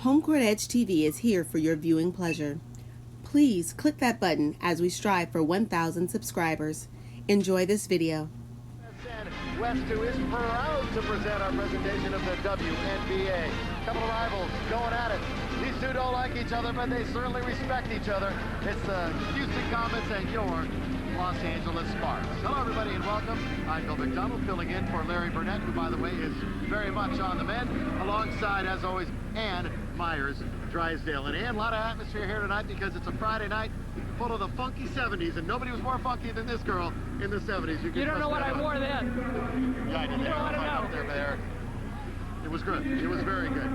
HomeCourtEdge TV is here for your viewing pleasure. Please click that button as we strive for 1,000 subscribers. Enjoy this video. West 2 is proud to present our presentation of the WNBA. Couple of rivals going at it. These two don't like each other, but they certainly respect each other. It's the Houston Comets and your Los Angeles Sparks. Hello, everybody, and welcome. I'm Bill McDonald, filling in for Larry Burnett, who, by the way, is very much on the mend, alongside, as always, Ann Myers Drysdale. And Ann, a lot of atmosphere here tonight because it's a Friday night full of the funky 70s, and nobody was more funky than this girl in the 70s. You don't know what I wore then. Yeah, I did. You don't want to know. There. It was good. It was very good.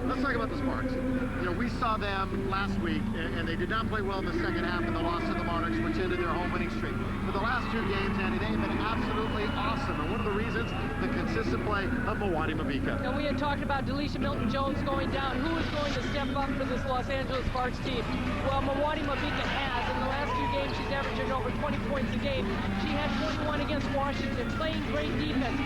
Let's talk about the Sparks. You know, we saw them last week, and they did not play well in the second half in the loss to the Monarchs, which ended their home winning streak. For the last two games, Andy, they have been absolutely awesome. And one of the reasons, the consistent play of Mwani Mabika. And we had talked about Delisha Milton-Jones going down. Who is going to step up for this Los Angeles Sparks team? Well, Mwani Mabika has. In the last few games, she's averaging over 20 points a game. She had 21 against Washington, playing great defense,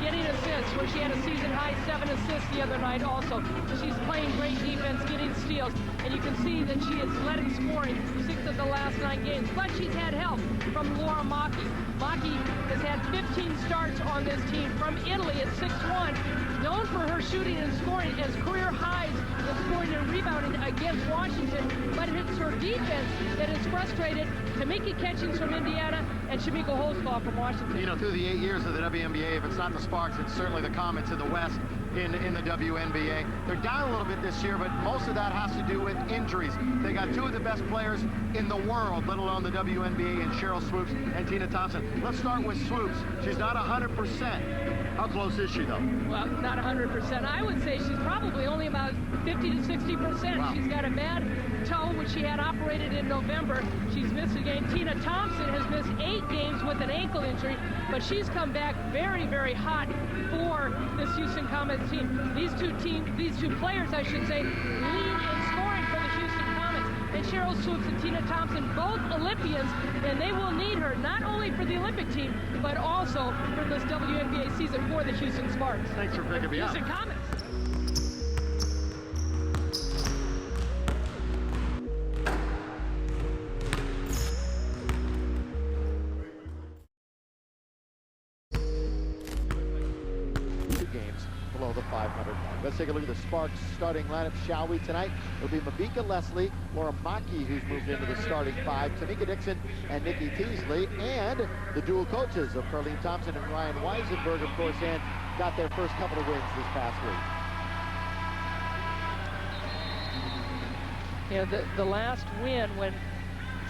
getting assists, where she had a season-high 7 assists the other night also. She's playing great defense, getting steals, and you can see that she has led in scoring 6 of the last 9 games. But she's had help from Laura Maki. Maki has had 15 starts on this team from Italy at 6'1", known for her shooting and scoring as career highs in scoring and rebounding against Washington. But it's her defense that is frustrated. Tamika Catchings from Indiana and Shamika Holzclaw from Washington. You know, through the 8 years of the WNBA, if it's not the Sparks, it's certainly the Comets in the West in the WNBA. They're down a little bit this year, but most of that has to do with injuries. They got two of the best players in the world, let alone the WNBA, in Cheryl Swoopes and Tina Thompson. Let's start with Swoopes. She's not 100%. How close is she, though? Well, not 100%. I would say she's probably only about 50 to 60%. Wow. She's got a bad toe, which she had operated in November. She's missed a game. Tina Thompson has missed 8 games with an ankle injury, but she's come back very, very hot for this Houston Comets team. These two players, I should say, lead in scoring for the Houston Comets. And Cheryl Swoopes and Tina Thompson, both Olympians, and they will need her not only for the Olympic team, but also for this WNBA season for the Houston Sparks. Thanks for picking me up. Houston Comets. Games below the 500 mark. Let's take a look at the Sparks starting lineup, shall we, tonight? It'll be Mabika Leslie, Laura Maki, who's moved into the starting 5, Tamika Dixon and Nikki Teasley, and the dual coaches of Carlene Thompson and Ryan Weisenberg, of course, and got their first couple of wins this past week. Yeah, the last win when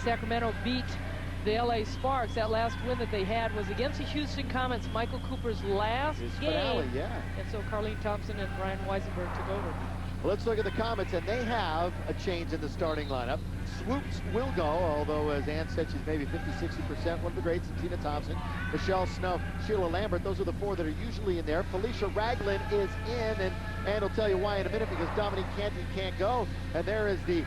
Sacramento beat the LA Sparks, that last win that they had was against the Houston Comets, Michael Cooper's last game. Finale, yeah. And so Carlene Thompson and Ryan Weisenberg took over. Well, let's look at the Comets, and they have a change in the starting lineup. Swoopes will go, although, as Ann said, she's maybe 50-60%. One of the greats, Tina Thompson, Michelle Snow, Sheila Lambert. Those are the 4 that are usually in there. Felicia Ragland is in, and Ann will tell you why in a minute, because Dominique Canty can't go. And there is the...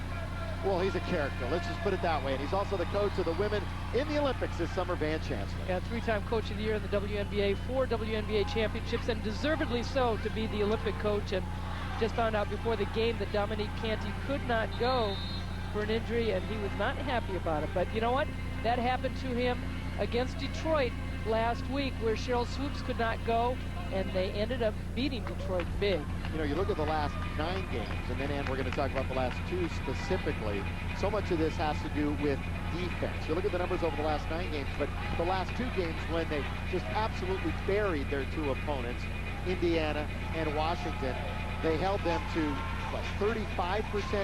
well, he's a character. Let's just put it that way. And he's also the coach of the women in the Olympics this summer, Van Chancellor. Yeah, 3-time Coach of the Year in the WNBA, 4 WNBA championships, and deservedly so to be the Olympic coach. And just found out before the game that Dominique Canty could not go for an injury, and he was not happy about it. But you know what? That happened to him against Detroit last week, where Cheryl Swoopes could not go, and they ended up beating Detroit big. You know, you look at the last 9 games, and then, Ann, we're going to talk about the last 2 specifically. So much of this has to do with defense. You look at the numbers over the last 9 games, but the last 2 games when they just absolutely buried their 2 opponents, Indiana and Washington, they held them to, what, 35%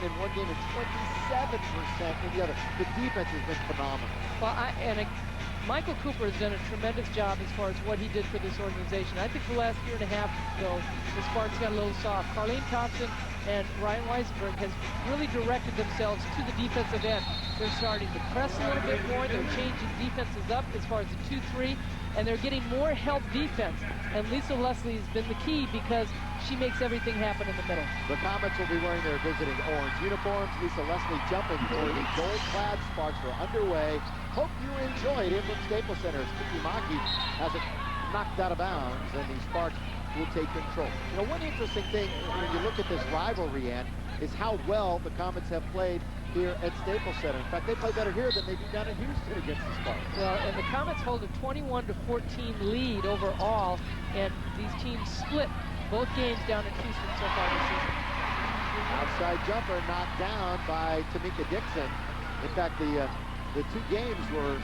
in one game and 27% in the other. The defense has been phenomenal. Well, Michael Cooper has done a tremendous job as far as what he did for this organization. I think the last year and a half, though, the Sparks got a little soft. Carlene Thompson and Ryan Weisenberg has really directed themselves to the defensive end. They're starting to press a little bit more. They're changing defenses up as far as the 2-3, and they're getting more help defense. And Lisa Leslie has been the key because she makes everything happen in the middle. The Comets will be wearing their visiting orange uniforms. Lisa Leslie jumping for the gold-clad Sparks are underway. Hope you enjoyed it from Staples Center. Kiki Maki has it knocked out of bounds, and the Sparks will take control. You know, one interesting thing when you look at this rivalry, Ann, is how well the Comets have played here at Staples Center. In fact, they play better here than they do down in Houston against the Sparks. Well, and the Comets hold a 21-14 lead overall, and these teams split both games down in Houston so far this season. Outside jumper knocked down by Tamika Dixon. In fact, the two games were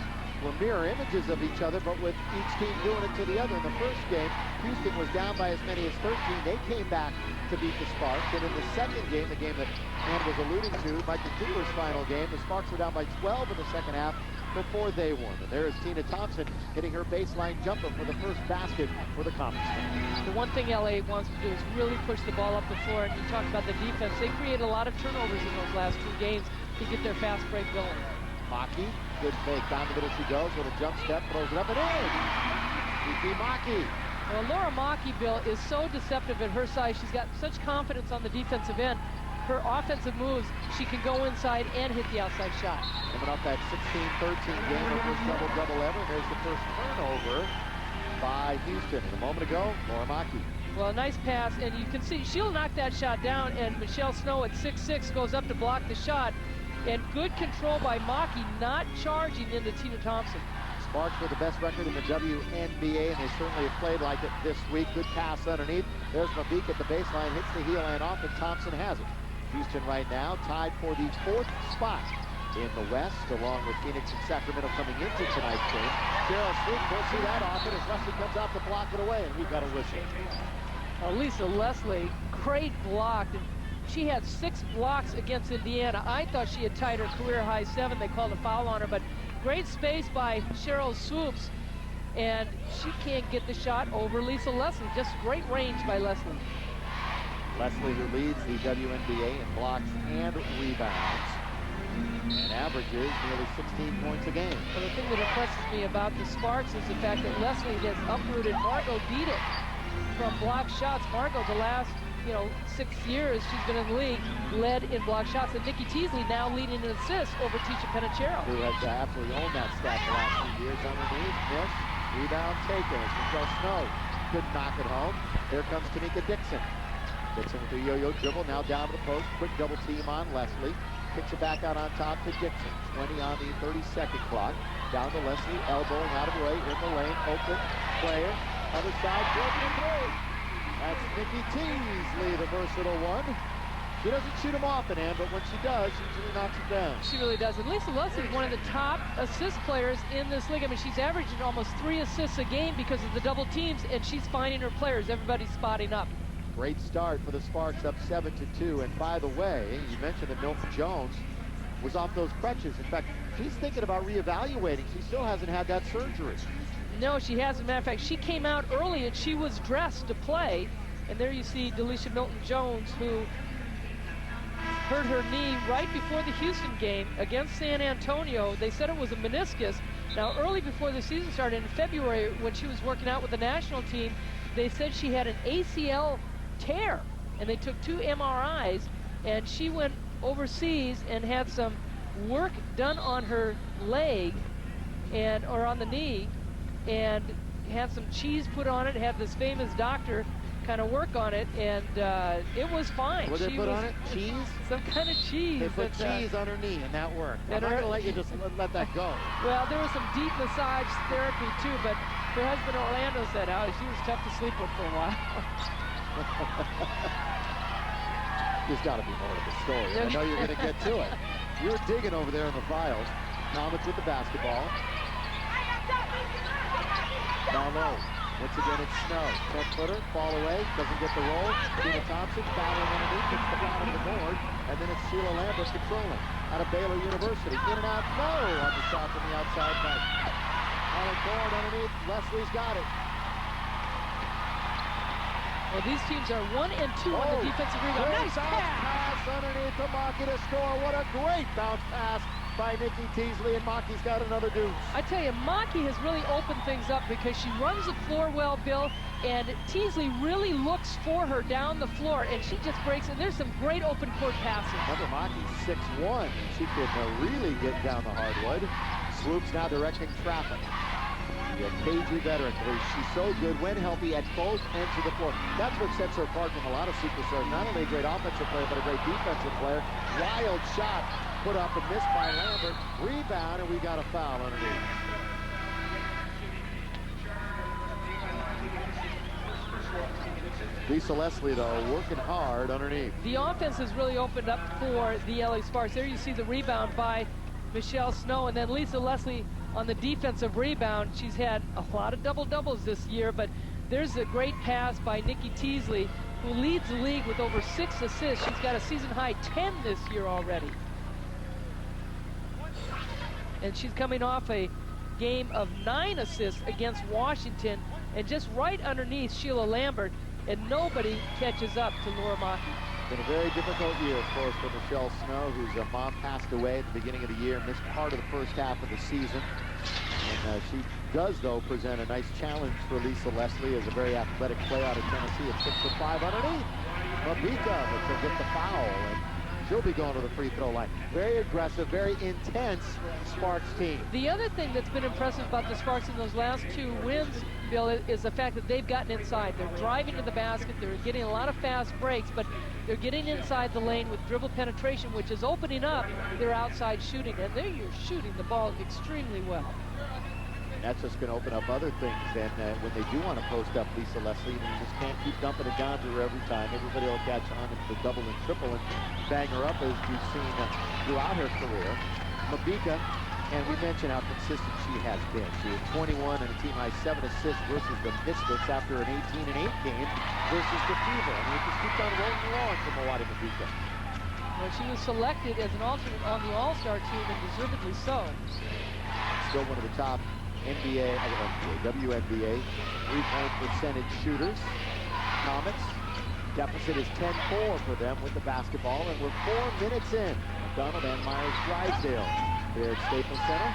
mirror images of each other, but with each team doing it to the other. In the first game, Houston was down by as many as 13. They came back to beat the Sparks. And in the second game, the game that Ann was alluding to, Michael Cooper's final game, the Sparks were down by 12 in the second half before they won. And there is Tina Thompson hitting her baseline jumper for the first basket for the Comets. The one thing LA wants to do is really push the ball up the floor. And you talked about the defense. They created a lot of turnovers in those last two games to get their fast break going. Maki, good fake. Down the middle she goes with a jump step, throws it up and in. Kiki Maki. Well, Laura Maki, Bill, is so deceptive at her size. She's got such confidence on the defensive end. Her offensive moves, she can go inside and hit the outside shot. Coming off that 16-13 game, her first double-double ever. There's the first turnover by Houston. And a moment ago, Laura Maki. Well, a nice pass, and you can see she'll knock that shot down, and Michelle Snow at 6'6" goes up to block the shot. And good control by Maki, not charging into Tina Thompson. Sparks with the best record in the WNBA, and they certainly have played like it this week. Good pass underneath. There's Mabik at the baseline, hits the heel and off, and Thompson has it. Houston right now tied for the 4th spot in the West, along with Phoenix and Sacramento coming into tonight's game. Cheryl Swoopes, we'll see that often as Leslie comes out to block it away, and we've got a whistle. Lisa Leslie, great block. She had 6 blocks against Indiana. I thought she had tied her career high 7. They called a foul on her, but great space by Cheryl Swoopes, and she can't get the shot over Lisa Leslie. Just great range by Leslie. Leslie, who leads the WNBA in blocks and rebounds, and averages nearly 16 points a game. Well, the thing that impresses me about the Sparks is the fact that Leslie has uprooted Margot Beat-It from block shots. Margot, the last 6 years she's been in the league, led in block shots, and Nikki Teasley now leading in assists over Tisha Penichero. Who has absolutely owned that stat the last few years. Underneath, miss, rebound taken. As Michelle Snow couldn't knock it home. Here comes Tamika Dixon. Dixon with a yo-yo dribble, now down to the post. Quick double team on Leslie. Kicks it back out on top to Dixon. 20 on the 32nd clock. Down to Leslie, elbowing out of the way, in the lane, open player. Other side, broken through. That's Nikki Teasley, the versatile one. She doesn't shoot them often, Ann, but when she does, she usually knocks them down. She really does. And Lisa Leslie is one of the top assist players in this league. I mean, she's averaging almost 3 assists a game because of the double teams, and she's finding her players. Everybody's spotting up. Great start for the Sparks, up 7-2. And by the way, you mentioned that Milton Jones was off those crutches. In fact, she's thinking about reevaluating. She still hasn't had that surgery. No, she hasn't. Matter of fact, she came out early and she was dressed to play. And there you see Delisha Milton-Jones, who hurt her knee right before the Houston game against San Antonio. They said it was a meniscus. Now, early before the season started in February, when she was working out with the national team, they said she had an ACL tear. And they took 2 MRIs, and she went overseas and had some work done on her leg or on the knee, and had some cheese put on it, had this famous doctor kind of work on it, and it was fine. What did they put on it? Cheese? Some kind of cheese. They put cheese on her knee, and that worked. I'm not going to let you just let that go. Well, there was some deep massage therapy, too, but her husband Orlando said, she was tough to sleep with for a while. There's got to be more to the story. I know you're going to get to it. You're digging over there in the files. Comets with the basketball. Down low. Once again, it's Snow. 10-footer, fall away, doesn't get the roll. Tina Thompson battling underneath, gets the bottom of the board, and then it's Sheila Lambert controlling. Out of Baylor University. In and out, no! On the shot from the outside net. On the board underneath, Leslie's got it. Well, these teams are 1 and 2 on the defensive rebound. Nice pass underneath to Maki to score. What a great bounce pass by Nikki Teasley, and Maki's got another deuce. I tell you, Maki has really opened things up because she runs the floor well, Bill, and Teasley really looks for her down the floor, and she just breaks, and there's some great open court passes. Remember, Maki's 6'1". She could really get down the hardwood. Swoopes now directing traffic. The KG veteran. She's so good when healthy at both ends of the floor. That's what sets her apart from a lot of superstars. Not only a great offensive player, but a great defensive player. Wild shot put up and missed by Lambert. Rebound, and we got a foul underneath. Lisa Leslie, though, working hard underneath. The offense has really opened up for the LA Sparks. There you see the rebound by Michelle Snow, and then Lisa Leslie on the defensive rebound. She's had a lot of double-doubles this year, but there's a great pass by Nikki Teasley, who leads the league with over 6 assists. She's got a season-high 10 this year already. And she's coming off a game of 9 assists against Washington, and just right underneath Sheila Lambert, and nobody catches up to Laura Maki. Been a very difficult year, of course, for Michelle Snow, whose mom passed away at the beginning of the year, missed part of the first half of the season. And she does, though, present a nice challenge for Lisa Leslie as a very athletic player out of Tennessee at 6'5" underneath. Mabika, but she'll get the foul, and she'll be going to the free throw line. Very aggressive, very intense Sparks team. The other thing that's been impressive about the Sparks in those last 2 wins, Bill, is the fact that they've gotten inside. They're driving to the basket. They're getting a lot of fast breaks, but they're getting inside the lane with dribble penetration, which is opening up their outside shooting, and they're shooting the ball extremely well. And that's just going to open up other things then when they do want to post up Lisa Leslie. You just can't keep dumping it down to her every time. Everybody will catch on into the double and triple and bang her up, as you've seen throughout her career. Mabika, and we mentioned how consistent she has been. She had 21 and a team-high 7 assists versus the Mystics after an 18-8 game versus the Fever. I mean, it just keeps on rolling along for Milwaukee Mabika. Well, she was selected as an alternate on the All-Star team, and deservedly so. Still one of the top NBA, WNBA three-point percentage shooters. Comets, deficit is 10-4 for them with the basketball, and we're 4 minutes in. McDonald and Myers Drysdale here at Staples Center.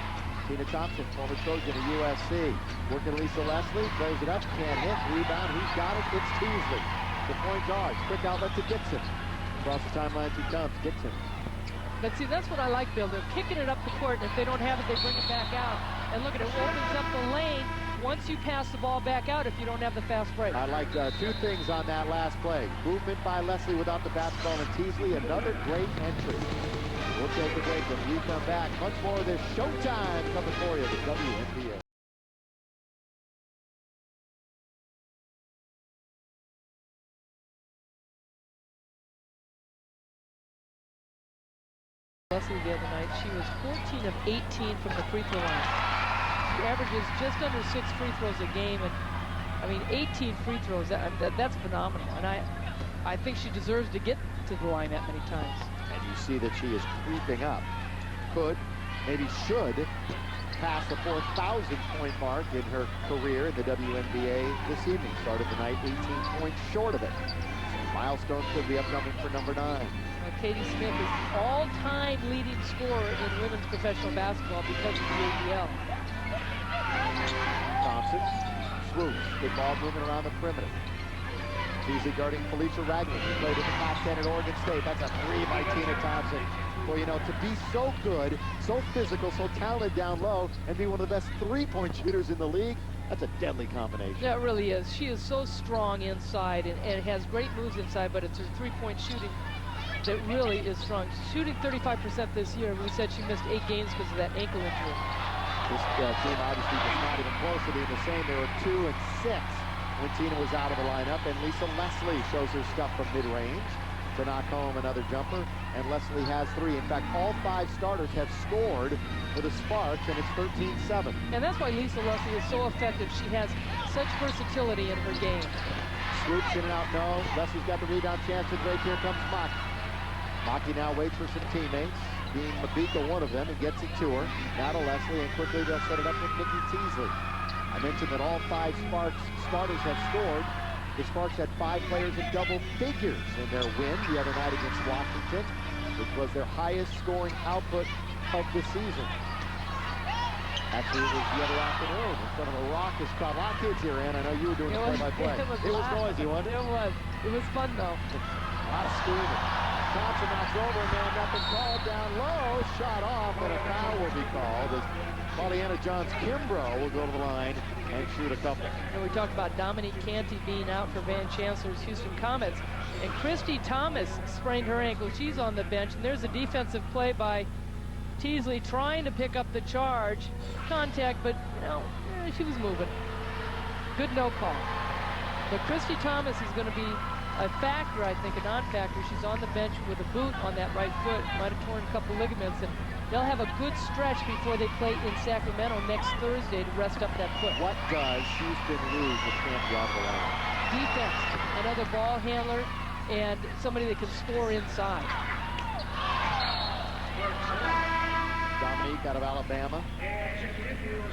Tina Thompson, former Trojan at USC. Working Lisa Leslie, throws it up, can't hit, rebound, who's got it? It's Teasley. The point guard, quick outlet to Dixon. Across the timeline she comes, Dixon. But see, that's what I like, Bill. They're kicking it up the court, and if they don't have it, they bring it back out. And look at it, opens up the lane once you pass the ball back out if you don't have the fast break. I like 2 things on that last play. Movement by Leslie without the basketball, and Teasley, another great entry. We'll take a break when we come back. Much more of this Showtime coming for you, the WNBA. Leslie the other night, she was 14 of 18 from the free throw line. She averages just under 6 free throws a game, and I mean 18 free throws, that's phenomenal. And I think she deserves to get to the line that many times. And you see that she is creeping up. Could, maybe should, pass the 4,000-point mark in her career in the WNBA this evening. Started the night 18 points short of it. So milestone could be upcoming for number 9. Katie Smith is the all-time leading scorer in women's professional basketball because of the ABL. Thompson, Swoopes, good ball moving around the perimeter. Teasley guarding Felicia Ragland, who played in the top 10 at Oregon State. That's a 3 by Tina Thompson. Well, you know, to be so good, so physical, so talented down low, and be one of the best 3-point shooters in the league, that's a deadly combination. Yeah, it really is. She is so strong inside and has great moves inside, but it's her 3-point shooting that really is strong. Shooting 35% this year. We said she missed 8 games because of that ankle injury. This team obviously was not even close to being the same. They were 2 and 6 when Tina was out of the lineup, and Lisa Leslie shows her stuff from mid-range to knock home another jumper, and Leslie has 3. In fact, all 5 starters have scored for the Sparks, and it's 13-7. And that's why Lisa Leslie is so effective. She has such versatility in her game. Swoopes in and out, no. Leslie's got the rebound chance, and right here comes Maki. Maki now waits for some teammates, being Mabika one of them, and gets it to her. Now to Leslie, and quickly they'll set it up with Nikki Teasley. I mentioned that all 5 Sparks starters have scored. The Sparks had 5 players in double figures in their win the other night against Washington, which was their highest scoring output of the season. Actually, it was the other afternoon in front of a raucous crowd. A lot of kids here, Ann. I know you were doing the play-by-play. It was noisy, wasn't it? It was. It was fun, though. A lot of screaming. Thompson knocks over a man, nothing called, down low, shot off, and a foul will be called as Pollyanna Johns-Kimbrough will go to the line and shoot a couple. And we talked about Dominique Canty being out for Van Chancellor's Houston Comets. And Christy Thomas sprained her ankle. She's on the bench. And there's a defensive play by Teasley trying to pick up the charge. Contact, but, you know, she was moving. Good no call. But Christy Thomas is going to be a factor, I think, a non-factor. She's on the bench with a boot on that right foot. Might have torn a couple ligaments. And they'll have a good stretch before they play in Sacramento next Thursday to rest up that foot. What does Houston lose with Canty off the line? Defense, another ball handler, and somebody that can score inside. Dominique out of Alabama.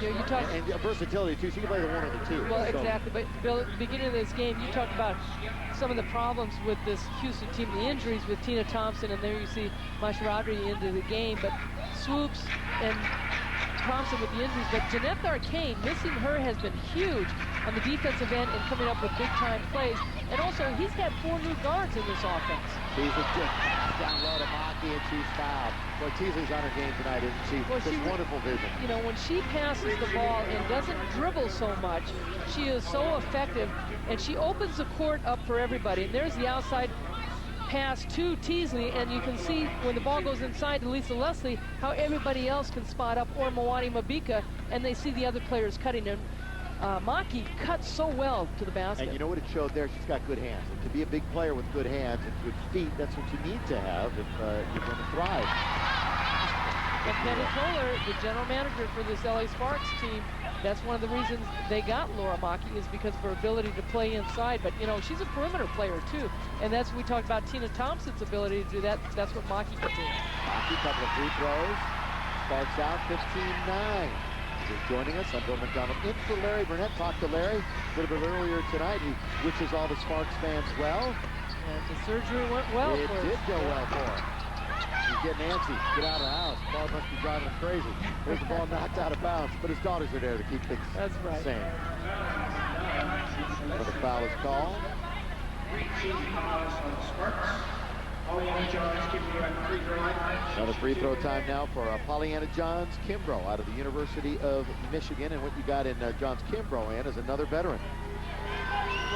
You know, you talk, and versatility, too. She can play the one or the two. Well, so. exactly. But, Bill, at the beginning of this game, you talked about some of the problems with this Houston team, the injuries with Tina Thompson, and there you see Masharadri into the game. But Swoopes and Thompson with the injuries. But Jeanette Arcane, missing her has been huge on the defensive end and coming up with big-time plays. And also, he's got 4 new guards in this offense. Teasley down low to Maki, and she's fouled. Boy, Teasley's on her game tonight, isn't she? Well, just wonderful vision. You know, when she passes the ball and doesn't dribble so much, she is so effective, and she opens the court up for everybody. And there's the outside pass to Teasley, and you can see when the ball goes inside to Lisa Leslie how everybody else can spot up, or Mwani Mabika, and they see the other players cutting in. Maki cuts so well to the basket. And you know what it showed there? She's got good hands. And to be a big player with good hands and good feet, that's what you need to have if you're going to thrive. And Penny Toller, the general manager for this LA Sparks team, that's one of the reasons they got Laura Maki, is because of her ability to play inside. But, you know, she's a perimeter player, too. And that's, we talked about Tina Thompson's ability to do that. That's what Maki can do. Maki, couple of free throws. Sparks out 15-9. Just joining us, I'm Bill McDonald. In for Larry Burnett. Talked to Larry a little bit earlier tonight. He wishes all the Sparks fans well. And the surgery went well for him. It did go well for him. He's getting antsy. Get out of the house. The ball must be driving him crazy. There's the ball knocked out of bounds, but his daughters are there to keep things sane. Another foul is called. Another free throw time now for Pollyanna Johns-Kimbrough out of the University of Michigan. And what you got in Johns-Kimbrough, Ann, is another veteran.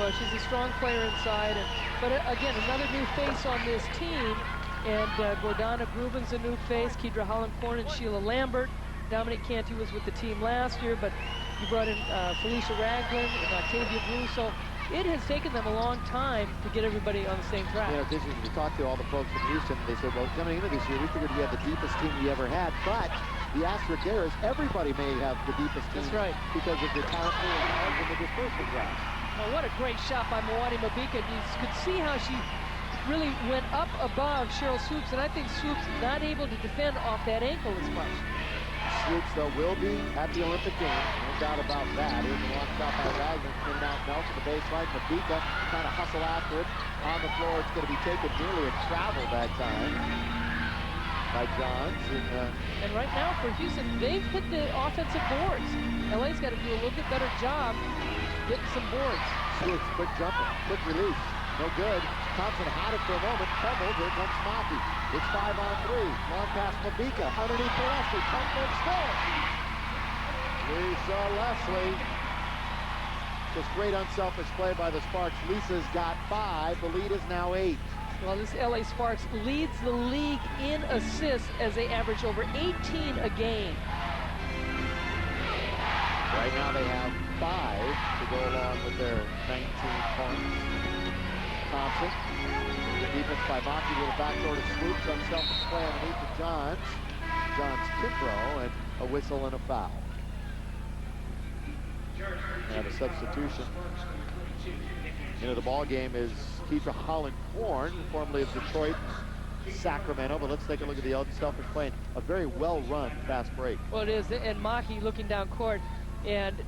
Well, she's a strong player inside. But again, another new face on this team. And Gordana Grubin's a new face. Kedra Holland-Corn and Sheila Lambert. Dominique Canty was with the team last year, but you brought in Felicia Ragland and Octavia Blue. So it has taken them a long time to get everybody on the same track. You know, it's interesting. You talk to all the folks from Houston, they said, well, coming into this year, we figured we had the deepest team we ever had. But the asterisk there is everybody may have the deepest team. That's right. Because of the talent pool and the dispersal draft. Well, what a great shot by Mwani Mabika. You could see how she really went up above Cheryl Swoopes, and I think Swoopes not able to defend off that ankle as much. Swoopes, though, will be at the Olympic Games. No doubt about that. Here's a long shot by Ragland. In and out Nelson, the baseline. Mabika trying to hustle after it. On the floor, it's going to be taken nearly a travel that time by Johns. And right now for Houston, they've hit the offensive boards. LA's got to do a little bit better job getting some boards. Swoopes, quick jumper, quick release. No good. Thompson had it for a moment. Fumbled. Here comes Maki. It's 5-on-3. Long pass Mabika. Underneath for Leslie. Thompson scores. Lisa Leslie. Just great unselfish play by the Sparks. Lisa's got 5. The lead is now 8. Well, this LA Sparks leads the league in assists as they average over 18 a game. Right now they have 5 to go along with their 19 points. Thompson. The defense by Maki, little backdoor to Swoopes. Unselfish play underneath to Johns. Johns-Kimbrough, and a whistle and a foul. And a substitution. Into the ball game is Kedra Holland-Corn, formerly of Detroit, Sacramento. But let's take a look at the unselfish play. A very well-run fast break. Well, it is. And Maki looking down court. And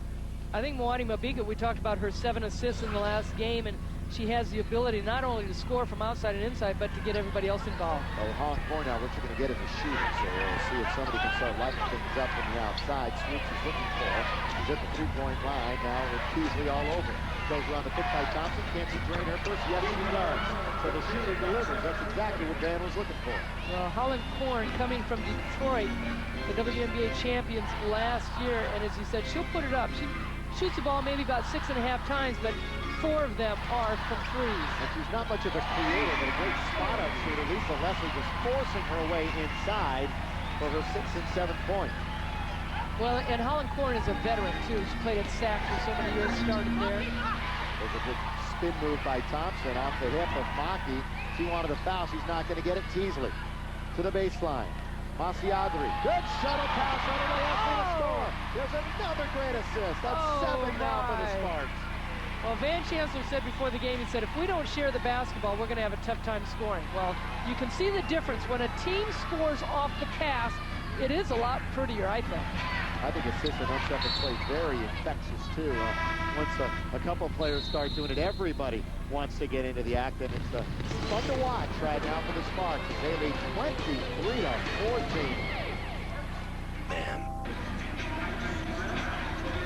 I think Mwani Mabika, we talked about her 7 assists in the last game, and she has the ability not only to score from outside and inside, but to get everybody else involved. Well, Holland-Corn now, what you're going to get is a shooting, so we'll see if somebody can start lighting things up from the outside. Swoopes is looking for it. He's at the 3-point line now with Teasley all over. Goes around the pick by Thompson. Can't see drain her first. Yes, she does. So the shooter delivers. That's exactly what Van was looking for. Well, Holland Korn coming from Detroit, the WNBA champions last year, and as you said, she'll put it up. She shoots the ball maybe about 6.5 times, but 4 of them are from threes. And she's not much of a creator, but a great spot-up shooter. Lisa Leslie just forcing her way inside for her 6th and 7th point. Well, and Holland Korn is a veteran, too. She played at Sac for so many years, started there. There's a good spin move by Thompson off the hip of Maki. She wanted a foul. She's not going to get it. Teasley to the baseline. Masiadri. Good shuttle pass under the left for the score. There's another great assist. That's 7 now for the Sparks. Well, Van Chancellor said before the game, he said, if we don't share the basketball, we're going to have a tough time scoring. Well, you can see the difference. When a team scores off the pass, it is a lot prettier, I think. I think assist and unseparate play very infectious, too. Once a couple players start doing it, everybody wants to get into the act, and it's fun to watch right now for the Sparks as they lead 23-14.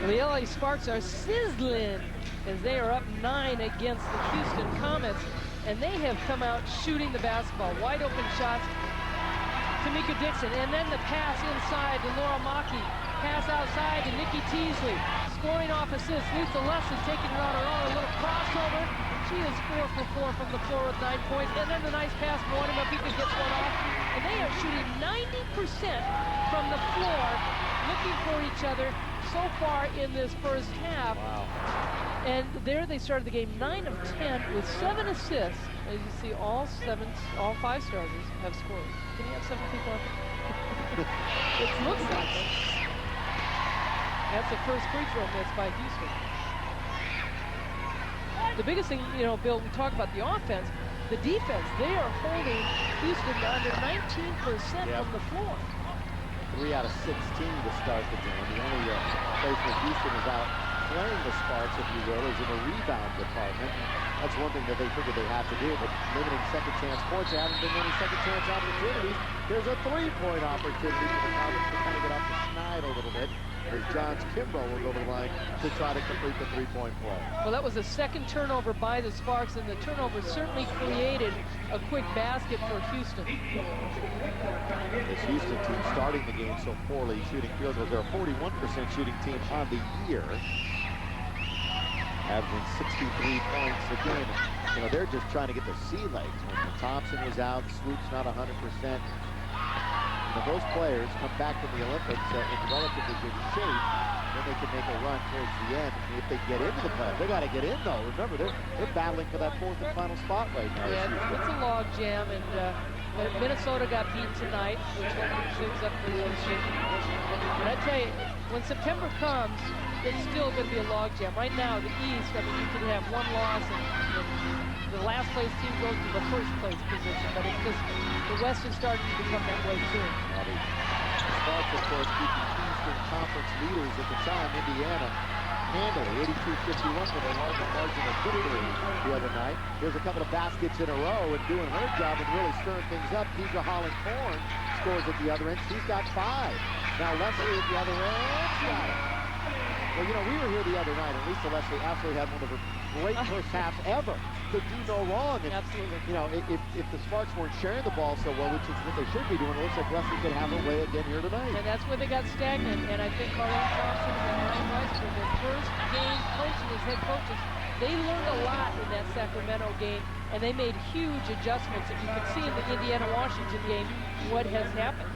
Well, the LA Sparks are sizzling as they are up 9 against the Houston Comets, and they have come out shooting the basketball. Wide open shots to Mika Dixon, and then the pass inside to Laura Maki. Pass outside to Nikki Teasley. Scoring off assists. Lisa Leslie taking it on her own. A little crossover. She is 4 for 4 from the floor with 9 points. And then the nice pass. Moanima Pika gets one off. And they are shooting 90% from the floor, looking for each other so far in this first half. Wow. And there they started the game 9 of 10 with 7 assists. As you see, all 5 starters have scored. Can you have 7 people on? It looks like it. That's the first free throw miss by Houston. The biggest thing, you know, Bill, we talk about the offense. The defense, they are holding Houston to under 19% from the floor. 3 out of 16 to start the game. The only place where Houston is out playing the Sparks, if you will, is in the rebound department. That's one thing that they figured they have to do, but limiting second chance points. There haven't been many second chance opportunities. There's a 3-point opportunity for the Comets to kind of get off the schneid a little bit, as Johns Kimbrough will go to the line to try to complete the 3-point play. Well, that was the second turnover by the Sparks, and the turnover certainly created a quick basket for Houston. This Houston team starting the game so poorly, shooting field goals. They're a 41% shooting team on the year, averaging 63 points a game. You know, they're just trying to get their sea legs. When Thompson was out, Swoopes not 100%. If those players come back from the Olympics in relatively good shape, then they can make a run towards the end. If they get into the playoffs, they got to get in though. Remember, they're battling for that 4th and final spot right now. Yeah, it's a log jam, and Minnesota got beat tonight, which opens things up for Houston. But I tell you, when September comes, it's still going to be a log jam. Right now, the East, I mean, you could have one loss and the last place team goes to the first place position, but it's just the West is starting to become that way too. Now the Sparks, of course, beating Eastern Conference leaders at the time, Indiana, handily, 82-51 for their largest margin of victory the other night. Here's a couple of baskets in a row and doing her job and really stirring things up. Keisha Holland Korn scores at the other end. She's got 5. Now Leslie at the other end. Got it. Well, you know, we were here the other night, and Lisa Leslie absolutely had one of her great first halves ever. Could do no wrong. And, absolutely. You know, if the Sparks weren't sharing the ball so well, which is what they should be doing, it looks like Leslie could have her way again here tonight. And that's where they got stagnant. And I think Marlene Thompson and Ryan Rice, for their first game coaching as head coaches, they learned a lot in that Sacramento game, and they made huge adjustments. And you could see in the Indiana-Washington game what has happened.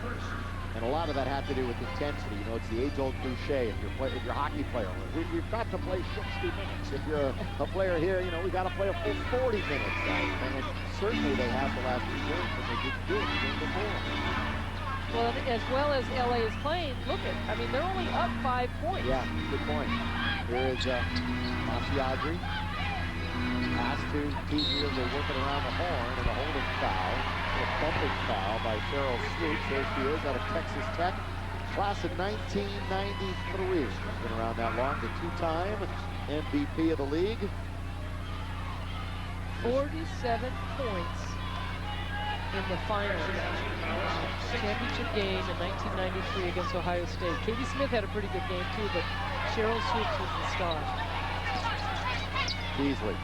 And a lot of that had to do with intensity. You know, it's the age-old cliche. If you're a hockey player, we've got to play 60 minutes. If you're a player here, you know, we got to play a full 40 minutes. And certainly they have the last 2 games, but they didn't do it the game before. Well, as well as LA is playing, look at, I mean, they're only up 5 points. Yeah, good point. Here is Masiadri. Pass to Teasley as they're working around the horn, and a holding foul. A bumping foul by Cheryl Swoopes. There she is out of Texas Tech. Class of 1993. She's been around that long. The 2-time MVP of the league. 47 points in the finals. Championship game in 1993 against Ohio State. Katie Smith had a pretty good game too, but Cheryl Swoopes was the star. Beasley.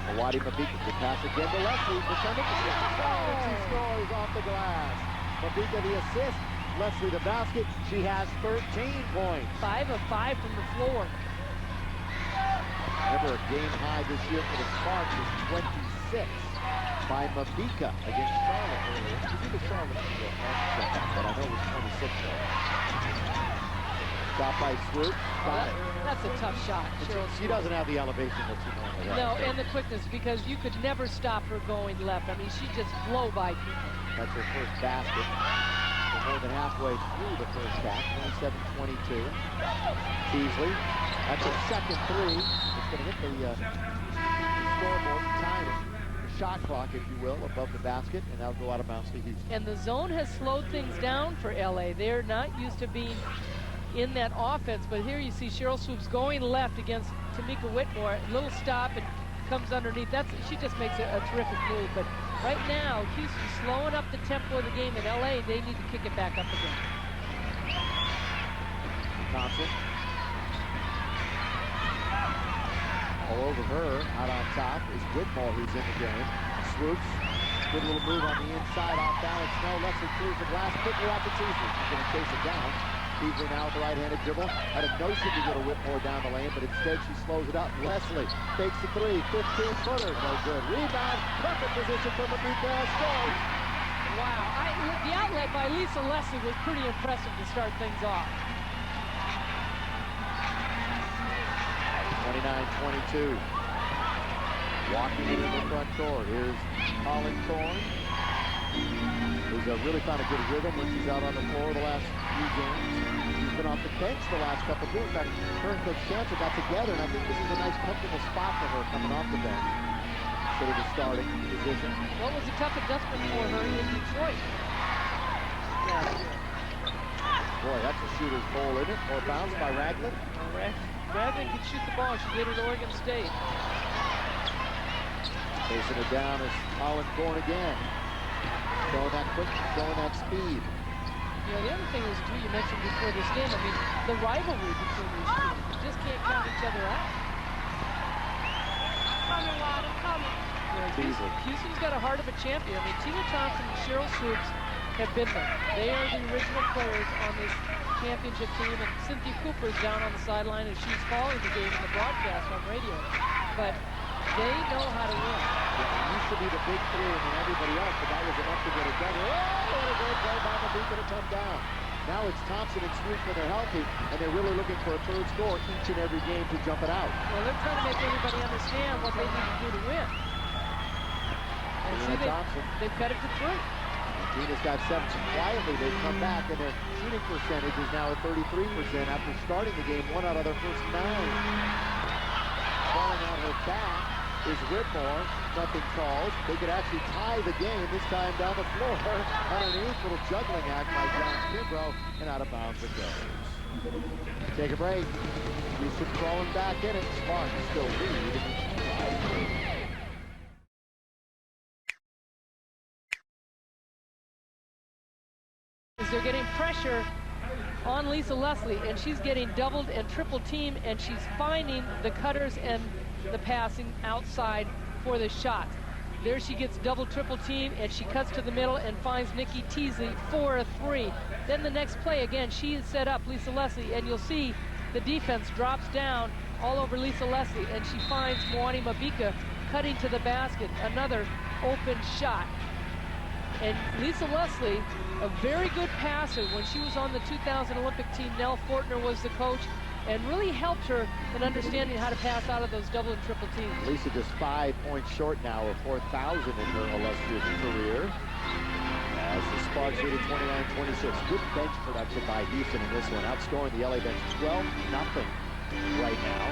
Mawadi Mabika, good pass again to Leslie. Defending the shot. Oh, and she scores off the glass. Mabika the assist. Leslie the basket. She has 13 points. 5 of 5 from the floor. Remember, a game high this year for the Sparks is 26 by Mabika against Charlotte earlier. She beat the Charlotte, but I know it was 26 there. Shot by Swoopes. Got it. That's a tough shot. She doesn't have the elevation that she normally has. No, and the quickness, because you could never stop her going left. I mean, she just blow by people. That's her first basket. We're more than halfway through the first half, 27-22. Beasley, that's her second three. It's going to hit the scoreboard, time the shot clock, if you will, above the basket, and that'll go out of bounds to Houston. And the zone has slowed things down for LA. They're not used to being in that offense, but here you see Cheryl Swoopes going left against Tamika Whitmore. A little stop and comes underneath. She just makes a terrific move. But right now, Houston's slowing up the tempo of the game in LA. They need to kick it back up again. Thompson. All over her, out on top is Whitmore, who's in the game. Swoopes, good little move on the inside, off balance. No, Leslie clears the glass, quickly out to Beasley. She's going to chase it down. Beasley now with the right-handed dribble. Had a notion to get a Whitmore down the lane, but instead she slows it up. Leslie takes the three, 15-footer, no good. Rebound, perfect position for Mabika, scores. Wow, the outlet by Lisa Leslie was pretty impressive to start things off. 29-22. Walking into the front court. Here's Colin Thorne, who's really found a good rhythm when she's out on the floor the last few games. She's been off the bench the last couple of games. In fact, her and Coach Chancellor got together, and I think this is a nice, comfortable spot for her coming off the bench instead of the starting position. What was a tough adjustment for her in Detroit? Yeah. Boy, that's a shooter's goal, isn't it? Or bounce by Ragland. Ragland could shoot the ball. She did at Oregon State. Chasing it down is Colin Thorne again. Showing that quickness, showing that speed. You know, the other thing is, too, you mentioned before this game, I mean, the rivalry between these two. You just can't count each other out. Houston's got a heart of a champion. I mean, Tina Thompson and Cheryl Swoopes have been there. They are the original players on this championship team, and Cynthia Cooper's down on the sideline as she's following the game in the broadcast on radio. But they know how to win. Yeah, it used to be the big three and then everybody else, but that was enough to get it done. Oh, what a great play by Mabika to come down. Now it's Thompson and Swoopes when they're healthy, and they're really looking for a third score each and every game to jump it out. Well, they're trying to make everybody understand what they need to do to win. And see, they've cut it to 3. Tina's got 7. Quietly, they've come back, and their shooting percentage is now at 33% after starting the game 1 out of their first 9. Falling on her back is Whitmore. Nothing called. They could actually tie the game this time down the floor. Underneath, little juggling act by John Kimbrough, and out of bounds it goes. Take a break. Houston crawling back in it. Sparks still lead. They're getting pressure on Lisa Leslie, and she's getting doubled and triple teamed, and she's finding the cutters and the passing outside for the shot. There she gets double triple team, and she cuts to the middle and finds Nikki Teasley for a 3. Then the next play, again, she is set up, Lisa Leslie, and you'll see the defense drops down all over Lisa Leslie, and she finds Mawadi Mabika cutting to the basket. Another open shot. And Lisa Leslie, a very good passer. When she was on the 2000 Olympic team, Nell Fortner was the coach and really helped her in understanding how to pass out of those double and triple teams. Lisa just 5 points short now of 4,000 in her illustrious career. As the Sparks lead at 29-26. Good bench production by Houston in this one, outscoring the LA bench 12-0 right now.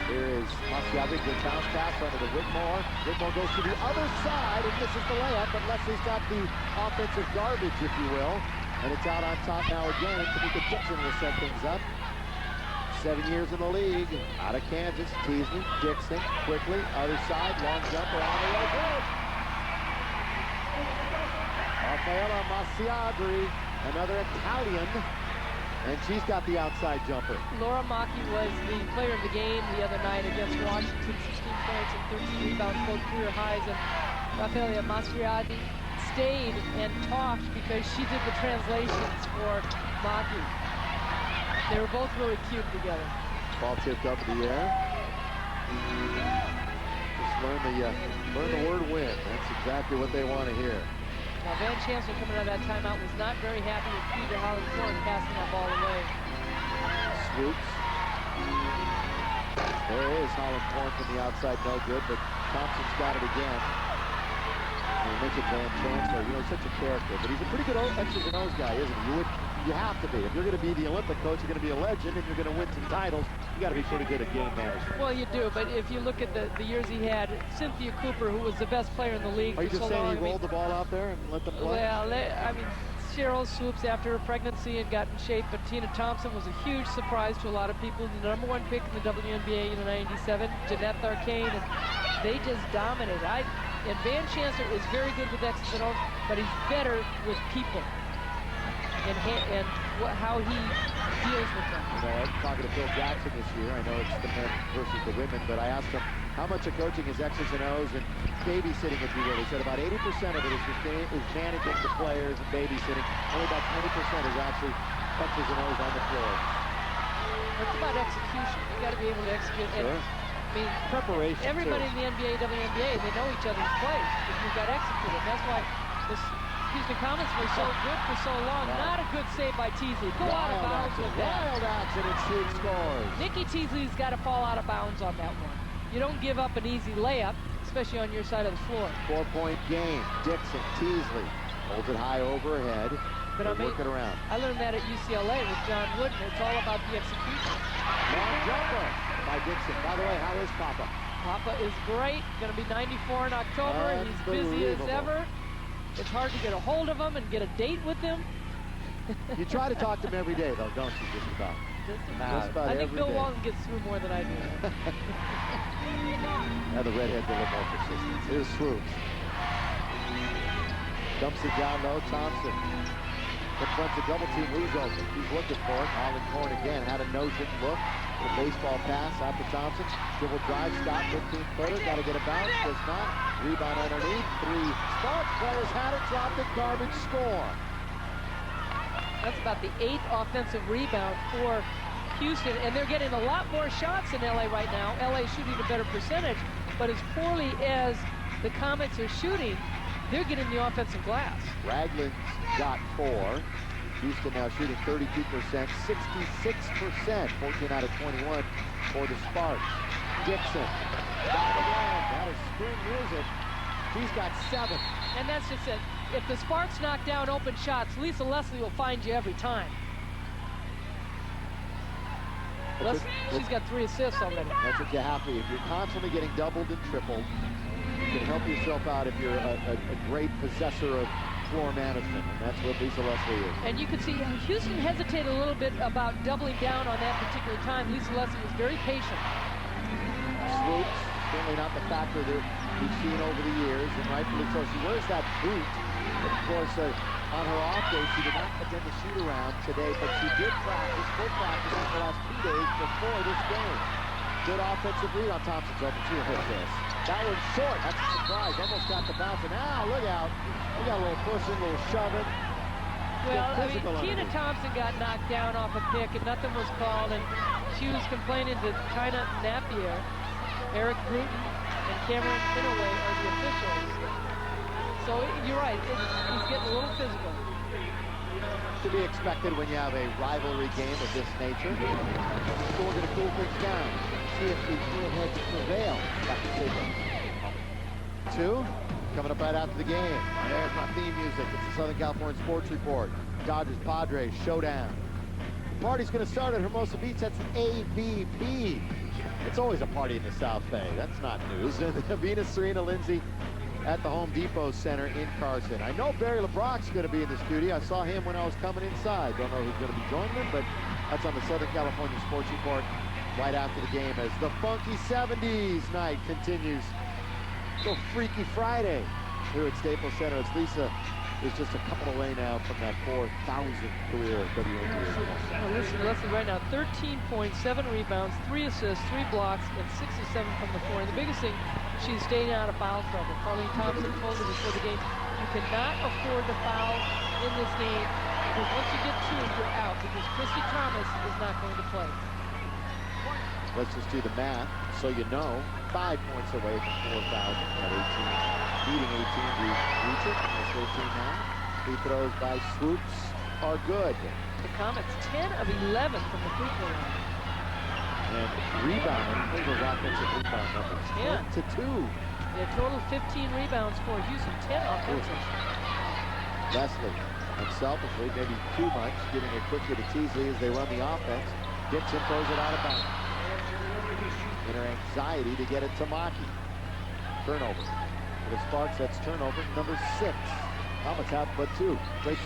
Here is Masiabi, good bounce pass under the Whitmore. Whitmore goes to the other side and misses the layup, but Leslie's got the offensive garbage, if you will. And it's out on top now again. Tamika Dixon will set things up. 7 years in the league, out of Kansas. Teasley, Dixon, quickly, other side, long jumper on the way, good. Rafaela Masiadri, another Italian. And she's got the outside jumper. Laura Maki was the player of the game the other night against Washington, 16 points and 13 rebounds, both career highs. And Rafaela Mastroianni stayed and talked because she did the translations for Maki. They were both really cute together. Ball tipped up in the air. Just learn the word win. That's exactly what they want to hear. Now, Van Chancellor coming out of that timeout was not very happy with Peter Holland-Thorne passing that ball away. Swoopes. There is Holland-Thorne from the outside, no good, but Thompson's got it again. And Mitchell Van Chancellor, you know, such a character, but he's a pretty good X's and O's guy, isn't he? You have to be. If you're going to be the Olympic coach, you're going to be a legend, and you're going to win some titles, you got to be pretty good at game management. Well, you do, but if you look at the years he had, Cynthia Cooper, who was the best player in the league Are you for just so saying long, he rolled the ball out there and let them play? Well, I mean, Cheryl Swoopes after her pregnancy and got in shape, but Tina Thompson was a huge surprise to a lot of people. The #1 pick in the WNBA in '97, Jeanette Arcane, and they just dominated. And Van Chancellor is very good with X's and O's, but he's better with people and how he deals with them. You know, I was talking to Phil Jackson this year. I know it's the men versus the women, but I asked him how much of coaching is X's and O's and babysitting, if you will. He said about 80% of it is managing the players and babysitting. Only about 20% is actually X's and O's on the floor. It's about execution. You got to be able to execute. Sure. And, I mean, preparation. Everybody in the NBA, WNBA, they know each other's plays. If you've got executed, that's why this. Comets were so good for so long. Not a good save by Teasley. Go out of bounds with that. Wild action and Swoopes scores. Nikki Teasley's got to fall out of bounds on that one. You don't give up an easy layup, especially on your side of the floor. 4-point game. Dixon, Teasley holds it high overhead. But I mean, work it around. I learned that at UCLA with John Wooden. It's all about the execution. Long jumper by Dixon. By the way, how is Papa? Papa is great. Going to be 94 in October. He's busy as ever. It's hard to get a hold of him and get a date with him. You try to talk to him every day, though, don't you, just about? Just about I think every Bill day. Walton gets through more than I do. Now the redhead's a little more persistent. Here's Swoopes. Dumps it down low. Thompson confronts a double team. Who's open? He's looking for it. Holland-Thorne again had a nosing look. The baseball pass out to Thompson. Dribble drive, stop, 15-footer. Got to get a bounce. Does not. Rebound underneath. 3 Sparks players had it. Dropped it. Garbage score. That's about the 8th offensive rebound for Houston, and they're getting a lot more shots in LA right now. LA shooting a better percentage, but as poorly as the Comets are shooting, they're getting the offensive glass. Ragland's got 4. Houston now shooting 32%, 66%, 14 out of 21 for the Sparks. Dixon, got it again. That is spring music. He's got 7. And that's just it. If the Sparks knock down open shots, Lisa Leslie will find you every time. She's got 3 assists already. That's what you have to. If you're constantly getting doubled and tripled, you can help yourself out if you're a great possessor of floor management, and that's what Lisa Leslie is. And you could see Houston hesitated a little bit about doubling down on that particular time. Lisa Leslie was very patient. Swoopes, certainly not the factor that we've seen over the years, and rightfully so. She wears that boot. Of course, on her off day, she did not attend the shoot-around today, but she did practice, full practice, for the last 2 days before this game. Good offensive lead on Thompson's open. She hit this. That one's short. That's a surprise. Almost got the bounce. And now, look out. We got a little pushing, a little shoving. Well, I mean, Tina Thompson got knocked down off a pick, and nothing was called. And she was complaining to China Napier, Eric Bruton, and Cameron Finaway are the officials. So you're right. He's getting a little physical. To be expected when you have a rivalry game of this nature. So we're going to cool things down. See if the Steelheads prevail. Back to 2. Coming up right after the game. There's my theme music. It's the Southern California Sports Report. Dodgers Padres showdown. The party's going to start at Hermosa Beach. That's an ABB. It's always a party in the South Bay. That's not news. Venus Serena Lindsay at the Home Depot Center in Carson. I know Barry LeBrock's going to be in the studio. I saw him when I was coming inside. Don't know who's going to be joining him, but that's on the Southern California Sports Report right after the game as the Funky 70s night continues. So Freaky Friday here at Staples Center. It's Lisa is just a couple away now from that 4,000th career WNBA point. Well, listen to Leslie right now. 13 points, 7 rebounds, 3 assists, 3 blocks, and 6 of 7 from the floor. And the biggest thing, she's staying out of foul trouble. Carleen Thompson told her before the game, you cannot afford to foul in this game because once you get 2, you're out because Christy Thomas is not going to play. Let's just do the math so you know. 5 points away from 4,000 at 18. Beating 18 to reach it. That's 13 now. Free throws by Swoopes are good. The Comets 10 of 11 from the free throw line. And rebounding over offensive rebound numbers. 10 to 2. Their total 15 rebounds for Houston, 10 offensive. Leslie, unselfishly, maybe too much, giving it quickly to Teasley as they run the offense. Dixon throws it out of bounds. In her anxiety to get it to Maki. Turnover. For the Sparks, that's turnover number 6. Comets have but 2. Great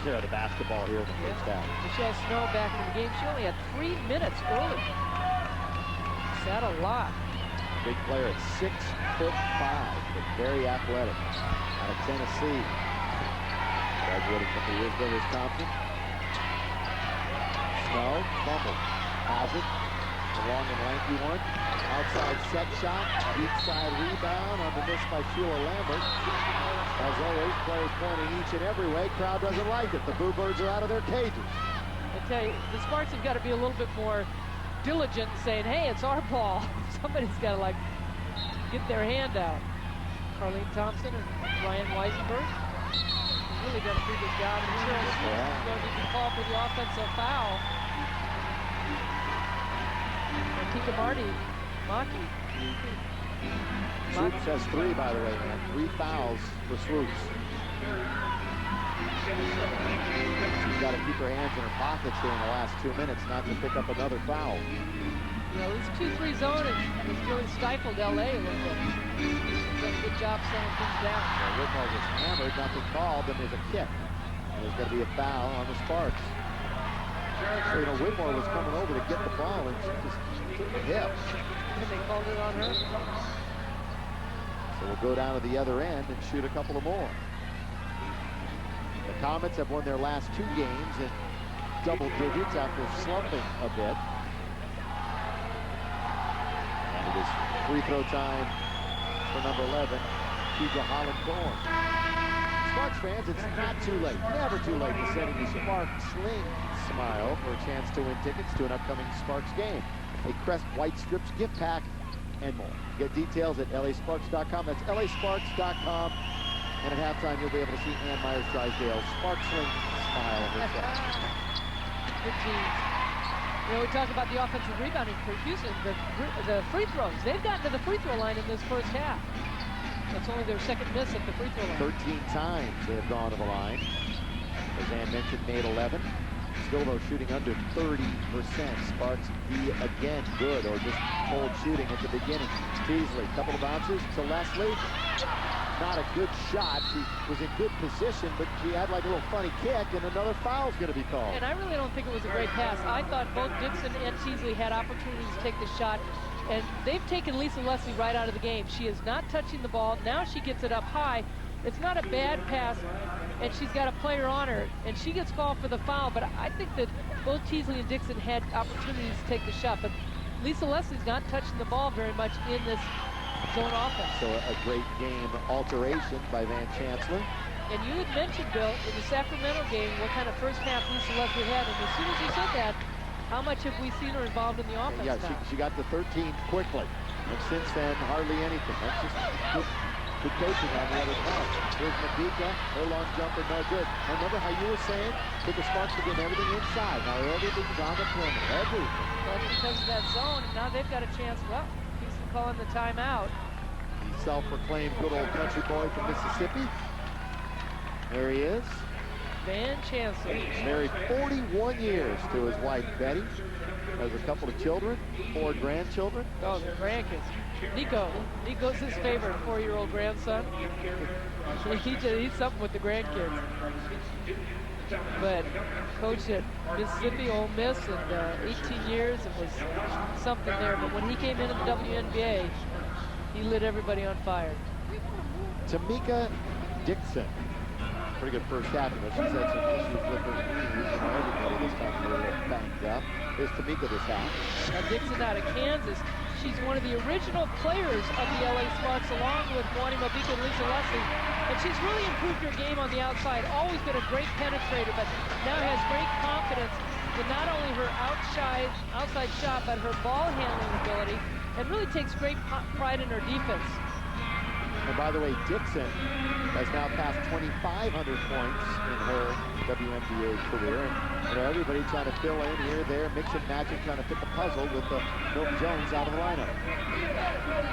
care of the basketball here in the first half. Michelle Snow back in the game. She only had 3 minutes early. That's a lot. Big player at 6'5", but very athletic. Out of Tennessee. Graduating from the Wisdom, Thompson. Snow, fumble. Has it. A long and lanky one. Outside set shot. Deep side rebound on the miss by Sheila Lambert. As always, players pointing each and every way. Crowd doesn't like it. The Boo Birds are out of their cages. I tell you, the Sparks have got to be a little bit more diligent in saying, hey, it's our ball. Somebody's got to, like, get their hand out. Carleen Thompson and Ryan Weisenberg really done a pretty good job. And sure, is going to be called for the offensive foul. And Tika Maki. Swoopes has 3, by the way, man. 3 fouls for Swoopes. She's got to keep her hands in her pockets here in the last 2 minutes not to pick up another foul. You know, this 2-3 zone has really stifled LA a little bit. She's done a good job slowing things down. Well, Whitmore was hammered, nothing called, then there's a kick. And there's going to be a foul on the Sparks. So, you know, Whitmore was coming over to get the ball and she just took the hip. And they called it on her. So we'll go down to the other end and shoot a couple of more. The Comets have won their last 2 games in double digits after slumping a bit. And it is free throw time for number 11, Keidra Holland-Thorne. Sparks fans, it's not too late, never too late to send you Spark Sling Smile for a chance to win tickets to an upcoming Sparks game. A Crest White Strips gift pack and more. Get details at lasparks.com. That's lasparks.com. And at halftime, you'll be able to see Ann Myers-Drysdale's Spark Sling Smile herself. Good teams. You know, we talk about the offensive rebounding for Houston, the free throws. They've gotten to the free throw line in this first half. That's only their 2nd miss at the free throw line. 13 times they have gone to the line. As Ann mentioned, made 11. Still, though, shooting under 30%. Sparks be again good, or just cold shooting at the beginning. Teasley, couple of bounces to Leslie. Not a good shot. She was in good position, but she had like a little funny kick, and another foul's going to be called. And I really don't think it was a great pass. I thought both Dixon and Teasley had opportunities to take the shot, and they've taken Lisa Leslie right out of the game. She is not touching the ball. Now she gets it up high. It's not a bad pass, and she's got a player on her, and she gets called for the foul, but I think that both Teasley and Dixon had opportunities to take the shot, but Lisa Leslie's not touching the ball very much in this zone offense. So a great game alteration by Van Chancellor. And you had mentioned, Bill, in the Sacramento game, what kind of first half Lisa Leslie had, and as soon as you said that, how much have we seen her involved in the offense Yeah, now? she got to 13 quickly, and since then, hardly anything. That's just good coaching on the other side. Here's Mabika, her long jumper, no good. And remember how you were saying, that the Sparks are getting everything inside. Now everything's on the perimeter, everything. Well, because of that zone, and now they've got a chance. Well, he's calling the timeout. The self-proclaimed good old country boy from Mississippi. There he is. Van Chancellor. Married 41 years to his wife, Betty. Has a couple of children, 4 grandchildren. Oh, the grandkids. Nico's his favorite 4-year-old grandson. He's something with the grandkids. But coached at Mississippi, Ole Miss, in 18 years. It was something there. But when he came into the WNBA, he lit everybody on fire. Tamika Dixon, pretty good first half, but she's had some issues with her knees. Everybody this time a little banged up. Here's Tamika this half. Now Dixon out of Kansas. She's one of the original players of the LA Sparks, along with Mwani Mabika and Lisa Leslie. And she's really improved her game on the outside. Always been a great penetrator, but now has great confidence in not only her outside shot, but her ball handling ability, and really takes great pride in her defense. And by the way, Dixon has now passed 2,500 points in her WNBA career. And everybody trying to fill in here, there, mix and matching, trying to fit the puzzle with Milton Jones out of the lineup.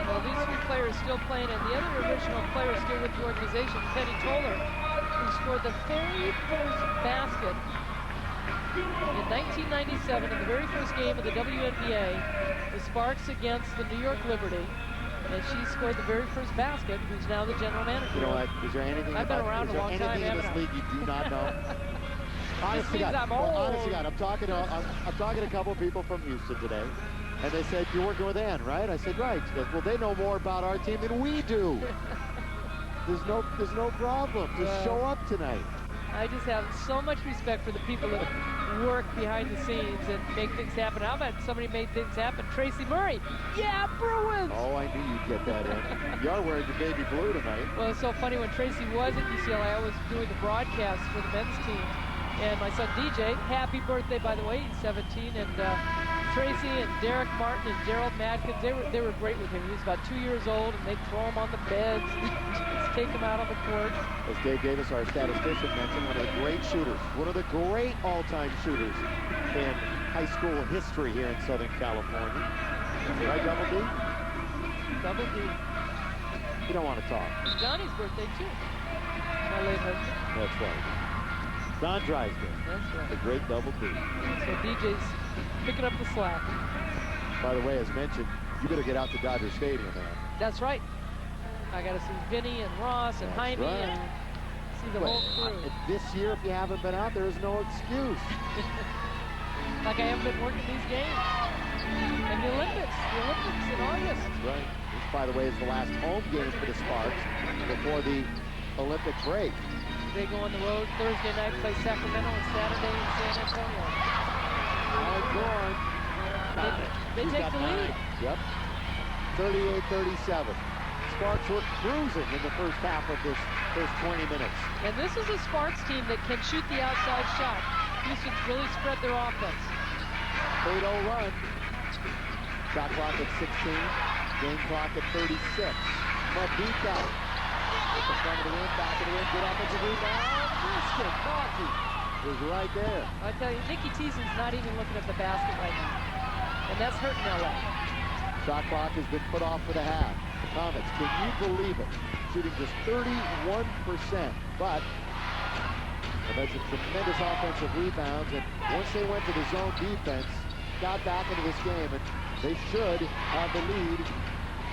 Well, these three players still playing, and the other original player still with the organization, Penny Toller, who scored the very first basket in 1997 in the very first game of the WNBA, the Sparks against the New York Liberty. And she scored the very first basket, who's now the general manager. You know what? Is there anything I've been around a long time, in this league you do not know? Honest to God, I'm talking to a couple of people from Houston today, and they said, "You're working with Ann, right?" I said, "Right." She goes, "Well, they know more about our team than we do." There's no problem. Just show up tonight. I just have so much respect for the people that work behind the scenes and make things happen. How about somebody made things happen? Tracy Murray. Yeah, Bruins! Oh, I knew you'd get that in. You are wearing the baby blue tonight. Well, it's so funny. When Tracy was at UCLA, I was doing the broadcast for the men's team. And my son DJ, happy birthday, by the way, he's 17. And Tracy and Derek Martin and Gerald Madkins, they were great with him. He was about 2 years old, and they'd throw him on the beds, just take him out on the court. As Dave Davis, our statistician, mentioned, one of the great shooters, one of the great all-time shooters in high school history here in Southern California. Right, Double D? Double D. You don't want to talk. It's Johnny's birthday, too. My late husband. That's right. Don Drysdale. That's right. The great Double D. So DJ's picking up the slack. By the way, as mentioned, you better get out to Dodger Stadium, man. That's right. I got to see Vinny and Ross and Jaime and see the whole crew. This year, if you haven't been out, there is no excuse. Like I haven't been working these games. And the Olympics in August. That's right. This, by the way, is the last home game for the Sparks before the Olympic break. They go on the road Thursday night, play Sacramento, and Saturday in San Antonio. Howard Gorn. They take the lead. Yep. 38-37. Sparks were cruising in the first half of this first 20 minutes. And this is a Sparks team that can shoot the outside shot. Houston's really spread their offense. 8-0 run. Shot clock at 16. Game clock at 36. Mabika. At the front of the rim, back of the rim, good offensive rebound. Biscuit, Coffee is right there. I tell you, Nikki Thiessen's not even looking at the basket right now. And that's hurting LA. Shot clock has been put off for the half. The Comets, can you believe it? Shooting just 31%, but they've had some tremendous offensive rebounds, and once they went to the zone defense, got back into this game, and they should have the lead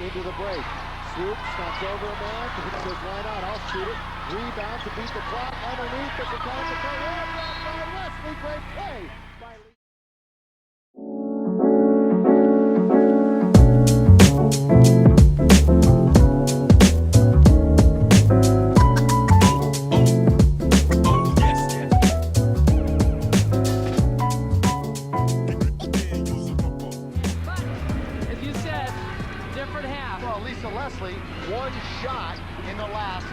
into the break. Swoopes knocks over a man. He says, "Why not? I'll shoot it." Rebound to beat the clock. Underneath, there's a time to play. Blocked by Leslie. Great play by Lee. But, as you said, different half. Well, Lisa Leslie, one shot in the last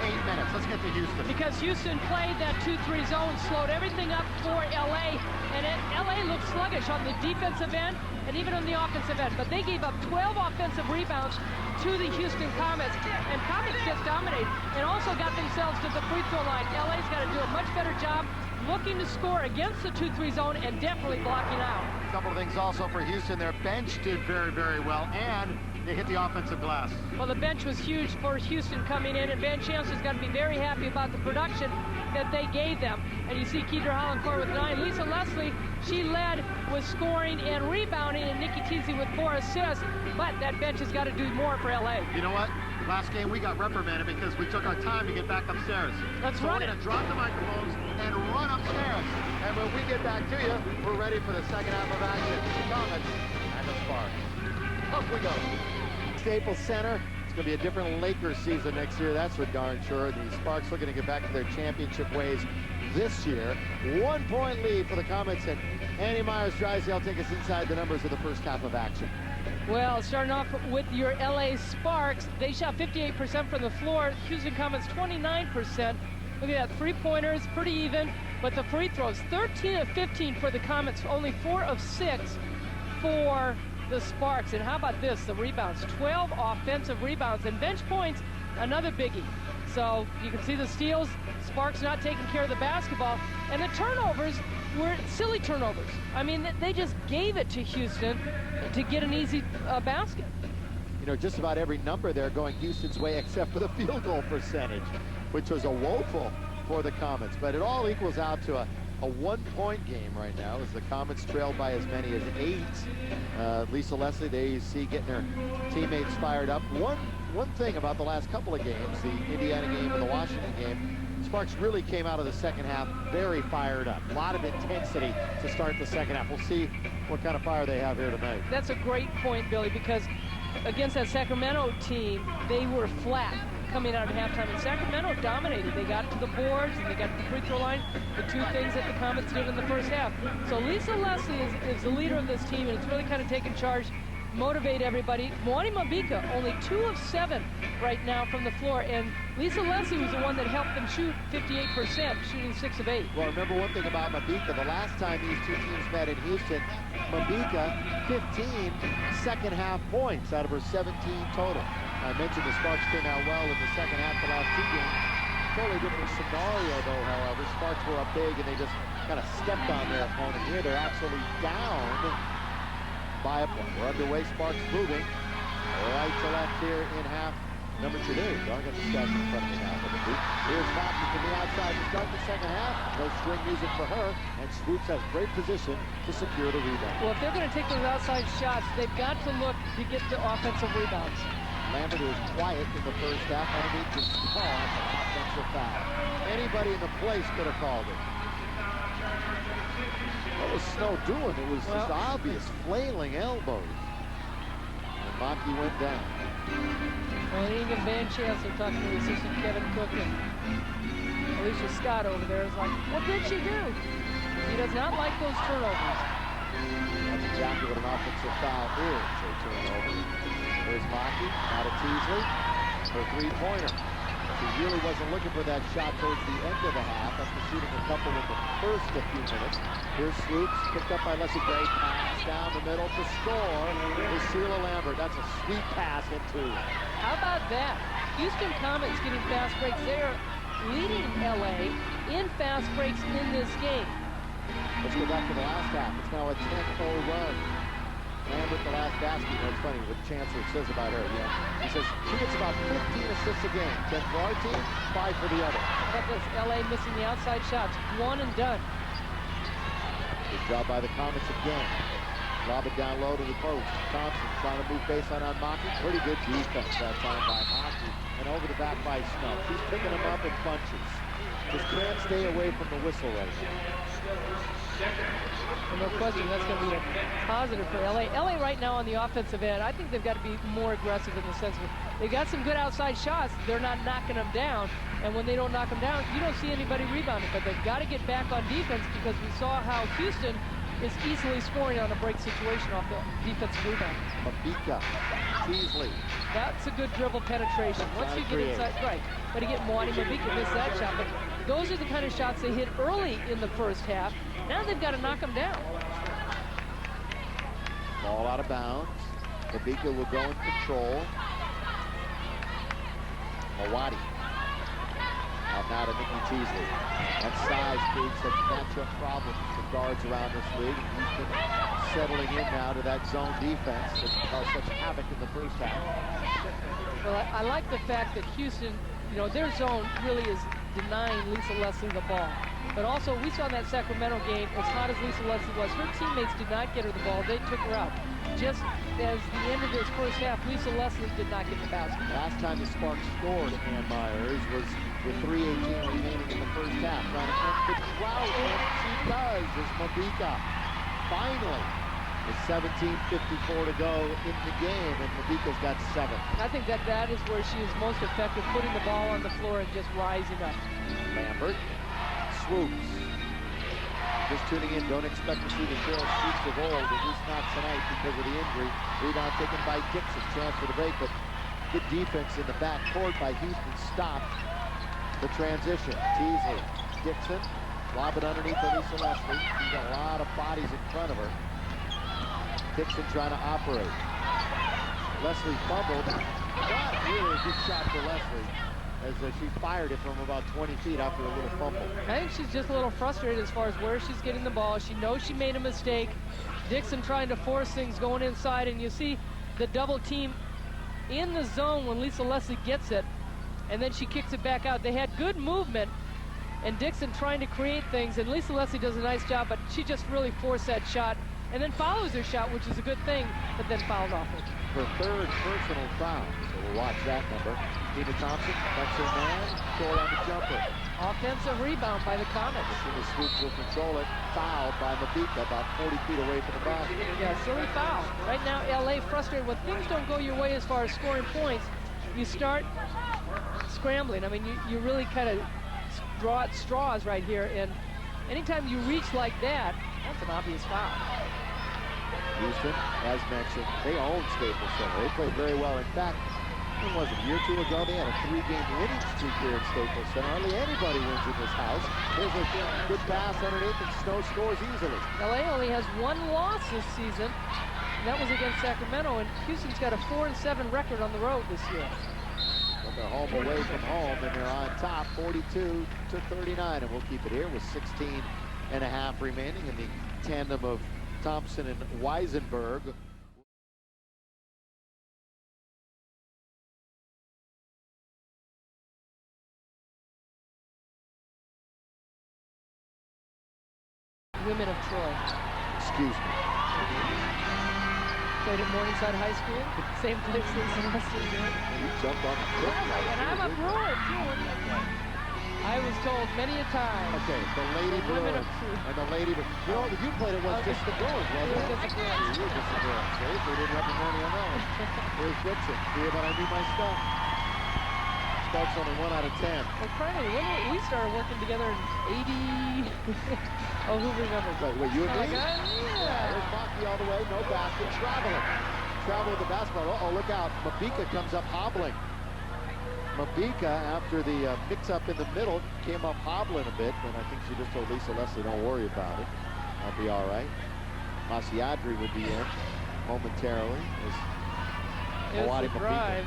8 minutes. Let's get to Houston. Because Houston played that 2-3 zone, slowed everything up for LA, and LA looked sluggish on the defensive end and even on the offensive end. But they gave up 12 offensive rebounds to the Houston Comets, and Comets just dominated and also got themselves to the free throw line. LA's got to do a much better job looking to score against the 2-3 zone and definitely blocking out. A couple of things also for Houston. Their bench did very, very well, and they hit the offensive glass. Well, the bench was huge for Houston coming in, and Van Chancellor's got to be very happy about the production that they gave them. And you see Keidra Hollencourt with 9. Lisa Leslie, she led with scoring and rebounding, and Nikki Thiesse with 4 assists. But that bench has got to do more for LA. You know what? Last game we got reprimanded because we took our time to get back upstairs. Let's run it. We're going to drop the microphones and run upstairs. And when we get back to you, we're ready for the second half of action. The Comets and the Sparks. Up we go. Staples Center. It's going to be a different Lakers season next year, that's for darn sure. The Sparks looking to get back to their championship ways this year. 1 point lead for the Comets, and Annie Myers-Drysdale take us inside the numbers of the first half of action. Well, starting off with your LA Sparks, they shot 58% from the floor. Houston Comets 29%. Look at that, three-pointers, pretty even. But the free throws, 13 of 15 for the Comets, only 4 of 6 for the Sparks. And how about this, the rebounds, 12 offensive rebounds, and bench points, another biggie. So you can see the steals, Sparks not taking care of the basketball, and the turnovers were silly turnovers. I mean, they just gave it to Houston to get an easy basket. You know, just about every number there going Houston's way except for the field goal percentage, which was a woeful for the Comets. But it all equals out to a 1-point game right now as the Comets trail by as many as 8. Lisa Leslie, the AUC, getting her teammates fired up. One thing about the last couple of games, the Indiana game and the Washington game, Sparks really came out of the second half very fired up. A lot of intensity to start the second half. We'll see what kind of fire they have here tonight. That's a great point, Billy, because against that Sacramento team, they were flat coming out at halftime, and Sacramento dominated. They got to the boards and they got to the free throw line, the two things that the Comets did in the first half. So Lisa Leslie is the leader of this team, and it's really kind of taken charge, motivate everybody. Mwani Mabika, only 2 of 7 right now from the floor, and Lisa Leslie was the one that helped them shoot 58%, shooting 6 of 8. Well, remember one thing about Mabika, the last time these two teams met in Houston, Mabika 15 second half points out of her 17 total. I mentioned the Sparks came out well in the second half the last 2 games. Totally different scenario though, however. Sparks were up big and they just kind of stepped on their opponent. Here they're actually down by a point. We're underway, Sparks moving right to left here in half number 2. Don't get the stats in front of me now. Here's Hockey from the outside to start the second half. No string music for her, and Swoopes has great position to secure the rebound. Well, if they're going to take those outside shots, they've got to look to get the offensive rebounds. Lambert, who was quiet in the first half, underneath his call, that's an offensive foul. Anybody in the place could have called it. What was Snow doing? It was just obvious, flailing elbows. And Maki went down. Well, Ingham Van Chancellor talking to the assistant Kevin Cook and Alicia Scott over there is like, what did she do? He does not like those turnovers. That's exactly what an offensive foul is, a turnover. There's Maki, out of Teasley, her three-pointer. She really wasn't looking for that shot towards the end of the half after shooting a couple in the first few minutes. Here's Swoopes, picked up by Leslie. Great pass down the middle to score is Sheila Lambert. That's a sweet pass into. How about that? Houston Comets getting fast breaks. They're leading LA in fast breaks in this game. Let's go back to the last half. It's now a 10-0 run. Lambert, the last basket. You know, it's funny what Chancellor says about her. You know, he says she gets about 15 assists a game. 10 for our team, 5 for the other. But this LA missing the outside shots. One and done. Good job by the Comets again. Lob it down low to the post. Thompson trying to move baseline on Maki. Pretty good defense that time by Maki. And over the back by Snow. She's picking them up in bunches. Just can't stay away from the whistle right now. No question, that's going to be a positive for LA. LA right now on the offensive end, I think they've got to be more aggressive in the sense of they got some good outside shots. They're not knocking them down. And when they don't knock them down, you don't see anybody rebounding. But they've got to get back on defense because we saw how Houston is easily scoring on a break situation off the defensive rebound. Mabika, Teasley. That's a good dribble penetration. Once you get inside, right. But again, Mwani Mabika missed that shot. But those are the kind of shots they hit early in the first half. Now they've got to knock them down. Ball out of bounds. Mabika will go in control. Mawadi. Out now to Nikki Teasley. That size creates such matchup problems for guards around this league. He's been settling in now to that zone defense that caused such havoc in the first half. Well, I like the fact that Houston, you know, their zone really is denying Lisa Leslie the ball. But also, we saw in that Sacramento game, as hot as Lisa Leslie was, her teammates did not get her the ball. They took her out. Just as the end of this first half, Lisa Leslie did not get the basket. Last time the Sparks scored, Ann Myers, was with 3:18 remaining in the first half. Trying to end the drought, and she does, is Mabika. Finally, With 17:54 to go in the game, and Mabika's got 7. I think that is where she is most effective, putting the ball on the floor and just rising up. Lambert, Swoopes. Just tuning in, don't expect to see the Cheryl Swoopes of old, at least not tonight because of the injury. Rebound taken by Dixon, chance for the break, but good defense in the back court by Houston stopped the transition. Teasley, Dixon, lob it underneath Elisa Leslie. She's got a lot of bodies in front of her. Dixon trying to operate. Leslie fumbled. Not really a good shot for Leslie, as she fired it from about 20 feet after a little fumble. I think she's just a little frustrated as far as where she's getting the ball. She knows she made a mistake. Dixon trying to force things going inside, and you see the double team in the zone when Lisa Leslie gets it, and then she kicks it back out. They had good movement, and Dixon trying to create things, and Lisa Leslie does a nice job, but she just really forced that shot, and then follows her shot, which is a good thing, but then fouled off it. Her 3rd personal foul, so we'll watch that number. Tina Thompson, that's her man, short on the jumper. Offensive rebound by the Comets. The Swoopes will control it, fouled by Mabika, about 40 feet away from the basket. Yeah, silly foul. Right now, LA frustrated. When things don't go your way as far as scoring points, you start scrambling. I mean, you really kind of draw at straws right here, and anytime you reach like that, that's an obvious foul. Houston, as mentioned, they own Staples Center. They played very well. In fact, it was a year or two ago, they had a 3-game winning streak here at Staples Center. Hardly anybody wins in this house. There's a good pass underneath, and Snow scores easily. LA only has 1 loss this season, and that was against Sacramento, and Houston's got a 4-7 record on the road this year. But they're home away from home, and they're on top 42-39, and we'll keep it here with 16.5 remaining in the tandem of Thompson and Weisenberg. Women of Troy. Excuse me. Played at Morningside High School, same place as Leslie did. You jumped on the foot. And I'm a Brewer, too. I was told many a time. Okay, the Lady Bruins and the Lady. You know, you played it was just the Bruins, wasn't it? Just the Bruins. You were just the Bruins. See, we didn't have the money on that one. Here's Dixon. See, but I knew my stuff. Starts only 1 out of 10. Well, finally, when we started working together in 80. Oh, who remembers? Wait, you and me? Yeah. There's Maki all the way, no basket, traveling. Travel with the basketball. Uh-oh, look out. Mabika comes up hobbling. Mabika, after the mix-up in the middle, came up hobbling a bit, and I think she just told Lisa Leslie, don't worry about it. I'll be all right. Masiadri would be in momentarily. Here's the drive.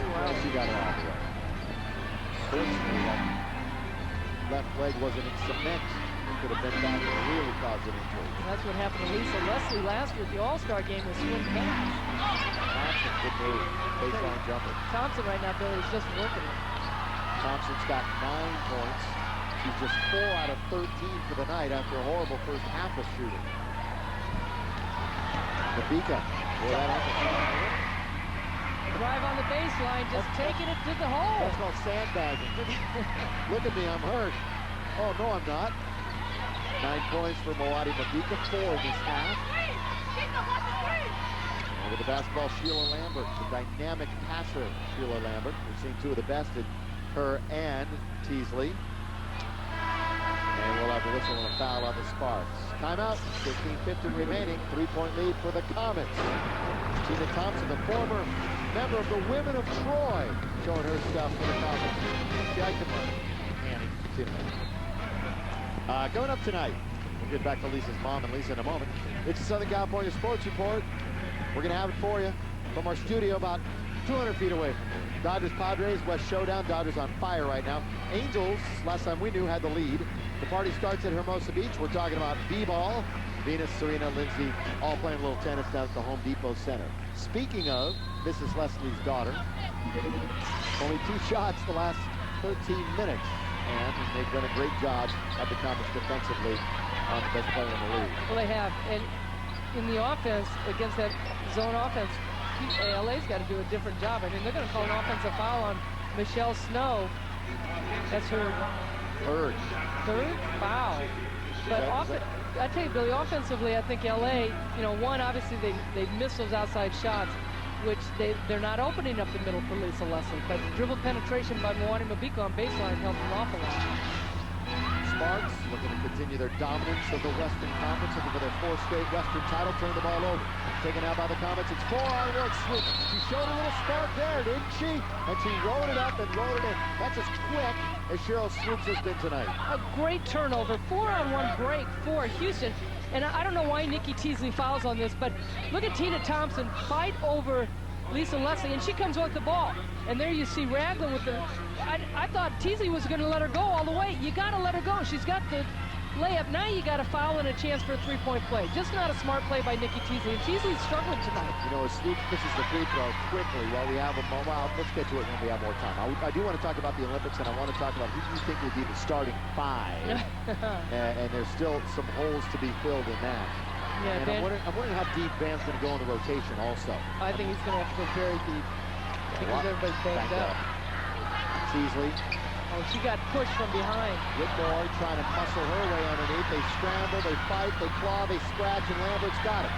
Well, she got it out of the way. Fortunately, that left leg wasn't in cement. It could have been back and really caused an injury. That's what happened to Lisa Leslie last year at the All-Star game with swing pass. Thompson, good move. Baseline jumper. Thompson right now, Billy, is just working it. Thompson's got 9 points. She's just 4 out of 13 for the night after a horrible first half of shooting. Mabika. Boy, that happened. Drive on the baseline, just taking it to the hole. That's called sandbagging. Look at me, I'm hurt. Oh, no, I'm not. 9 points for Moati Mabika, 4 in this half. And with the basketball, Sheila Lambert, the dynamic passer, Sheila Lambert. We've seen 2 of the best in her and Teasley. And we'll have a whistle and a foul on the Sparks. Timeout, 15:50 remaining, 3-point lead for the Comets. Tina Thompson, the former member of the Women of Troy, showing her stuff for the Comets. Yeah, come on, Annie. See you in a minute. Coming up tonight, we'll get back to Lisa's mom and Lisa in a moment. It's the Southern California Sports Report. We're going to have it for you from our studio about 200 feet away from here. Dodgers Padres West Showdown. Dodgers on fire right now. Angels, last time we knew, had the lead. The party starts at Hermosa Beach. We're talking about b-ball. Venus, Serena, Lindsay, all playing a little tennis down at the Home Depot Center. Speaking of, this is Leslie's daughter. Only 2 shots the last 13 minutes. And they've done a great job at the Comets defensively on the best player in the league. Well, they have. And in the offense, against that zone offense, LA's got to do a different job. I mean, they're going to call an offensive foul on Michelle Snow. That's her third foul. But I tell you, Billy, offensively, I think LA, one, obviously they miss those outside shots, which they're not opening up the middle for Lisa Leslie. But dribble penetration by Mwani Mabika on baseline helped an awful lot. Sparks looking to continue their dominance of the Western Conference, looking for their fourth straight Western title, turn the ball over. Taken out by the Comets, it's 4-on work Swoopes. She showed a little spark there, didn't she? And she rolled it up and rolled it in. That's as quick as Cheryl Swoopes has been tonight. A great turnover, 4-on-1 break for Houston. And I don't know why Nikki Teasley fouls on this, but look at Tina Thompson fight over Lisa Leslie, and she comes with the ball. And there you see Ragland with the... I thought Teasley was going to let her go all the way. You got to let her go. She's got the layup. Now you got a foul and a chance for a three-point play. Just not a smart play by Nikki Teasley. And Teasley's struggling tonight. As Swoopes misses the free throw quickly while we have a moment. Well, let's get to it when we have more time. I do want to talk about the Olympics, and I want to talk about who do you think would be the starting five. and there's still some holes to be filled in that. Yeah, and I'm wondering how deep Van's going to go in the rotation also. I think he's going to have to go very deep because everybody's banged up. Teasley. Oh, she got pushed from behind. Whitmore trying to muscle her way underneath. They scramble, they fight, they claw, they scratch, and Lambert's got it.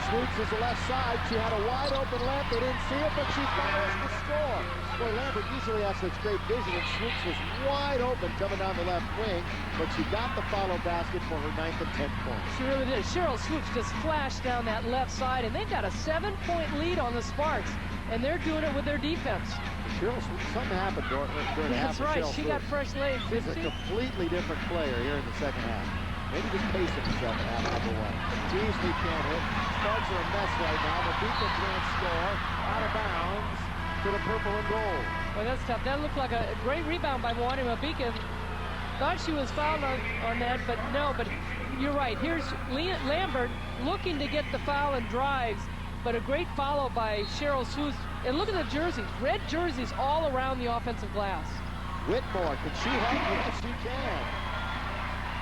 Swoopes is the left side. She had a wide open left. They didn't see it, but she fires to score. Boy, Lambert usually has such great vision, and Swoopes was wide open coming down the left wing, but she got the follow basket for her 9th and 10th points. She really did. Cheryl Swoopes just flashed down that left side, and they've got a 7-point lead on the Sparks, and they're doing it with their defense. Cheryl Swoopes, something happened during half. That's right. She got fresh legs. She's a completely different player here in the second half. Maybe just pacing himself in half number one. Teasley can't hit. Sparks are a mess right now. Mabika can't score. Out of bounds to the purple and gold. Well, that's tough. That looked like a great rebound by Mwani Mabika. Thought she was fouled on that, but no. But you're right. Here's Lambert looking to get the foul and drives, but a great follow by Cheryl Swoopes. And look at the jerseys. Red jerseys all around the offensive glass. Whitmore, can she help? Yes, she can.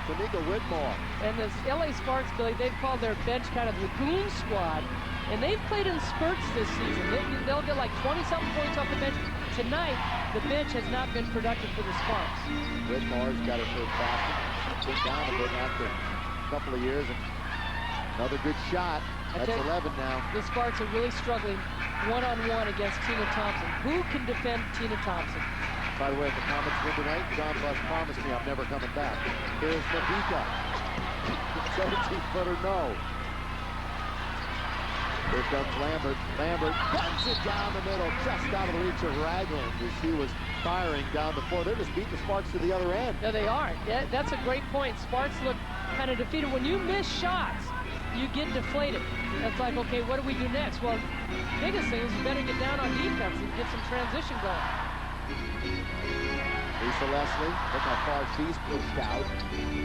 Tamika Whitmore. And this LA Sparks, Billy, they've called their bench kind of the goon squad. And they've played in spurts this season. They'll get like 20-something points off the bench. Tonight, the bench has not been productive for the Sparks. Whitmore's got her first basket. She's been down a bit after a couple of years. And another good shot. That's 11 now. The Sparks are really struggling one-on-one against Tina Thompson. Who can defend Tina Thompson? By the way, if the Comets win tonight, John Buss promised me I'm never coming back. Here's Mabika. 17-footer, no. Here comes Lambert. Lambert guns it down the middle, just out of the reach of Ragland as he was firing down the floor. They're just beating the Sparks to the other end. No, they are. That's a great point. Sparks look kind of defeated. When you miss shots, you get deflated. It's like, okay, what do we do next? Well, biggest thing is you better get down on defense and get some transition going. Lisa Leslie, look how far she's pushed out.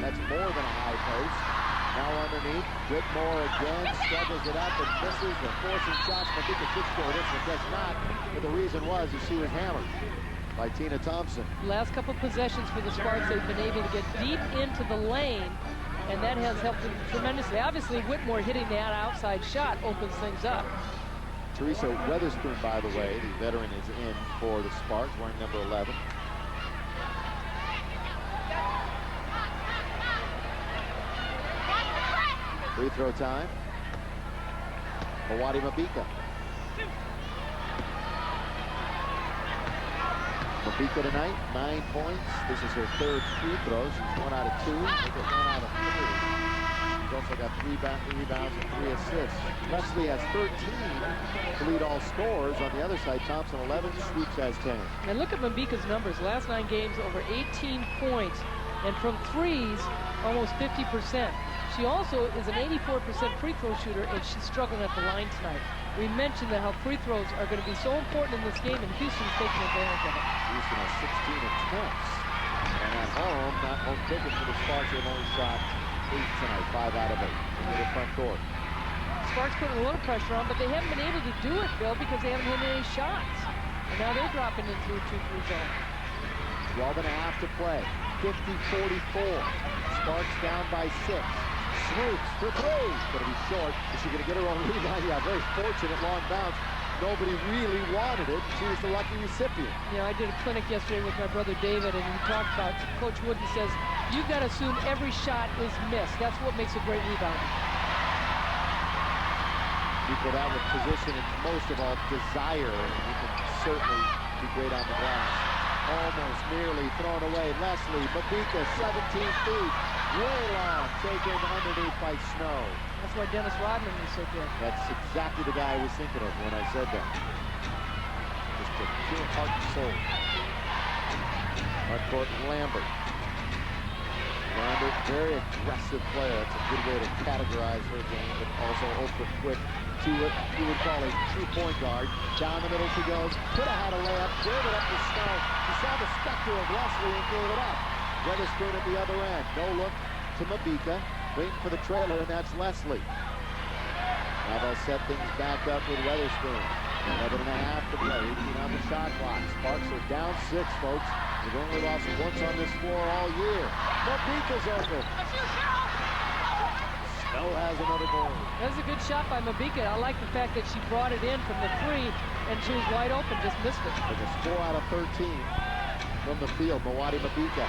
That's more than a high post. Now underneath, Whitmore again struggles it up and misses. They're forcing shots. Mabika should score this one, does not. But the reason was that she was hammered by Tina Thompson. Last couple possessions for the Sparks, they've been able to get deep into the lane, and that has helped them tremendously. Obviously, Whitmore hitting that outside shot opens things up. Teresa Weatherspoon, by the way, the veteran, is in for the Sparks, wearing number 11. Free throw time. Mwani Mabika. Mabika tonight, 9 points. This is her third free throw. She's 1 out of 2. Look at 1 out of 3. She's also got 3 rebounds and 3 assists. Leslie has 13 to lead all scorers. On the other side, Thompson 11, Swoopes has 10. And look at Mabika's numbers. Last 9 games, over 18 points. And from threes, almost 50%. She also is an 84% free throw shooter, and she's struggling at the line tonight. We mentioned that how free throws are going to be so important in this game, and Houston's taking advantage of it. Houston has 16 attempts. And at home, not home ticket for the Sparks. They've only shot 8 tonight, 5 out of 8 into the front court. Sparks putting a little pressure on, but they haven't been able to do it, Bill, because they haven't hit any shots. And now they're dropping into a 2-3 zone. 12 and a half to play. 50-44. Sparks down by 6. Swoopes for 3. Going to be short. Is she going to get her own rebound? Yeah, very fortunate long bounce. nobody really wanted it. She was the lucky recipient. You know, I did a clinic yesterday with my brother David, and he talked about, Coach Wooden says, you've got to assume every shot is missed. That's what makes a great rebounder. Equal that with position and most of all desire. You can certainly be great on the glass. Almost nearly thrown away. Leslie Mabika, 17 feet. Way long, taken underneath by Snow. That's why Dennis Rodman is so good. That's exactly the guy I was thinking of when I said that. Just a pure heart and soul. Hardcourt Lambert. Lambert, very aggressive player. That's a good way to categorize her game, but also ultra quick to what you would call a true point guard. Down the middle she goes. Could have had a layup. Gave it up to Snow. She saw the specter of Leslie and gave it up. Weatherspoon at the other end. No look to Mabika. Waiting for the trailer, and that's Leslie. Now they'll set things back up with Weatherspoon. 11.5 to play. 18 on the shot clock. Sparks are down 6, folks. They've only lost once on this floor all year. Mabika's open. Snow has another goal. That's a good shot by Mabika. I like the fact that she brought it in from the 3, and she was wide open, just missed it. It was 4 out of 13 from the field. Mwati Mabika.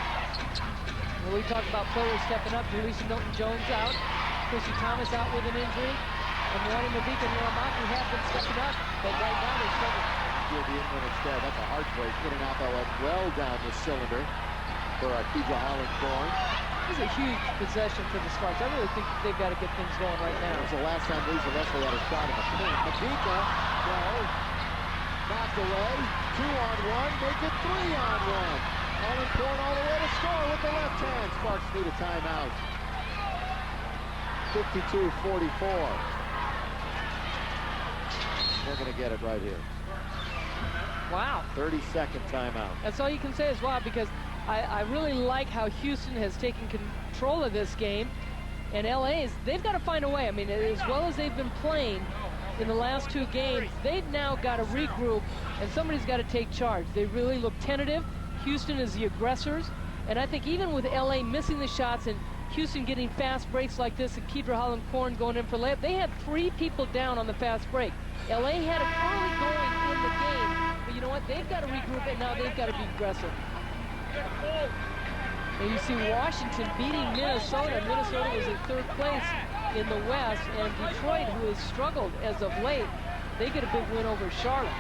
When we talk about players stepping up, Delisha Milton-Jones out, Chrissy Thomas out with an injury, and Mwati Mabika and Muramaki have been stepping up, but right now they're struggling. Feel the in when it's there. That's a heartbreak. In and out that went well down the cylinder for Keija Holland-Thorne. This is a huge possession for the Sparks. I really think they've got to get things going right now. It was the last time Lisa Leslie had a shot in the paint. Mabika, no, knocked away. 2-on-1, make it 3-on-1. Holland-Thorne all the way to score with the left hand. Sparks need a timeout. 52-44. They're going to get it right here. Wow. 30-second timeout. That's all you can say is wow, because I really like how Houston has taken control of this game. And they've got to find a way. I mean, as well as they've been playing in the last 2 games, they've now got to regroup, and somebody's got to take charge. They really look tentative. Houston is the aggressors, and I think even with LA missing the shots and Houston getting fast breaks like this and Keidra Holland-Thorne going in for layup, they had 3 people down on the fast break. LA had it early going in the game, but you know what? They've got to regroup, and now they've got to be aggressive. And you see Washington beating Minnesota. Minnesota was in 3rd place in the West, and Detroit, who has struggled as of late, they get a big win over Charlotte.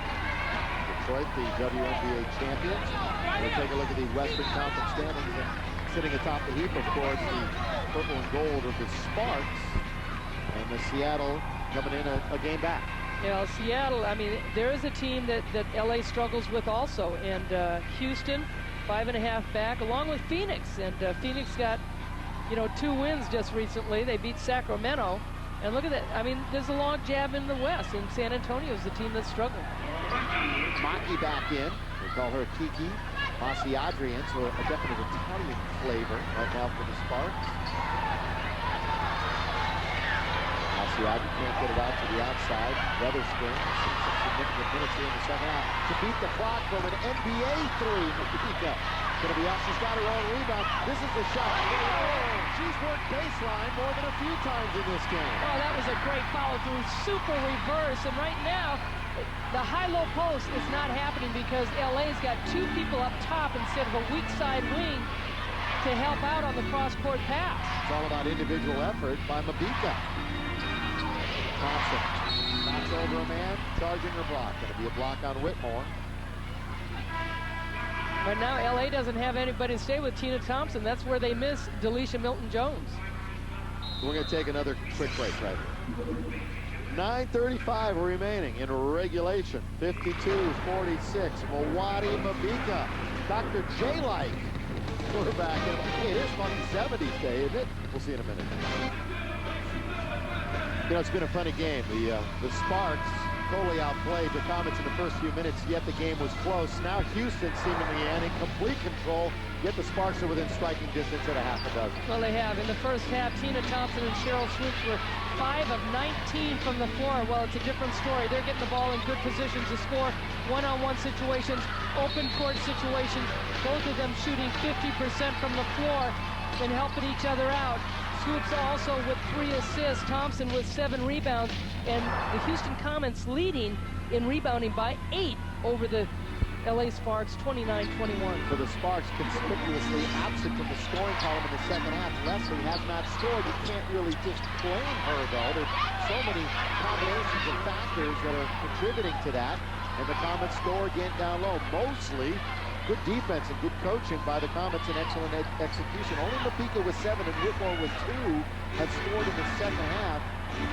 Detroit, the WNBA champions. We'll take a look at the Western Conference standings. And sitting atop the heap, of course, the purple and gold of the Sparks. And the Seattle coming in a game back. You know, Seattle, I mean, there is a team that LA struggles with also. And Houston, 5.5 back, along with Phoenix. And Phoenix got, you know, 2 wins just recently. They beat Sacramento. And look at that. I mean, there's a log jab in the West, and San Antonio's the team that's struggling. Maki back in. We call her Kiki. Masi Adrian, so a definite Italian flavor right now for the Sparks. Masi Adrian can't get it out to the outside. Weatherspoon seeing some significant minutes here in the second half to beat the clock from an NBA 3. Mabika gonna be out. She's got her own rebound. This is the shot. Oh, she's worked baseline more than a few times in this game. Oh, that was a great follow-through. Super reverse, and right now, the high-low post is not happening because LA's got 2 people up top instead of a weak side wing to help out on the cross-court pass. It's all about individual effort by Mabika. Thompson knocks over a man, charging her block. Going to be a block on Whitmore. But now LA doesn't have anybody to stay with Tina Thompson. That's where they miss Delisha Milton-Jones. We're going to take another quick break right here. 9:35 remaining in regulation. 52-46. Mwati Mabika. Dr. J-like. We're back. Hey, it is funny 70s day, isn't it? We'll see in a minute. You know, it's been a funny game. The Sparks totally outplayed the Comets in the first few minutes, yet the game was close. Now Houston seemingly in complete control, yet the Sparks are within striking distance at a half a dozen. Well, they have. In the first half, Tina Thompson and Cheryl Swoopes were 5 of 19 from the floor. Well, it's a different story. They're getting the ball in good positions to score. One-on-one situations, open court situations, both of them shooting 50% from the floor and helping each other out. Swoopes also with 3 assists, Thompson with 7 rebounds, and the Houston Comets leading in rebounding by 8 over the LA Sparks, 29-21. For the Sparks, conspicuously absent from the scoring column in the second half. Leslie has not scored. You can't really just blame her, though. There's so many combinations of factors that are contributing to that. And the Comets score again down low. Mostly good defense and good coaching by the Comets and excellent execution. Only Mapika with 7 and Whitmore with 2 have scored in the second half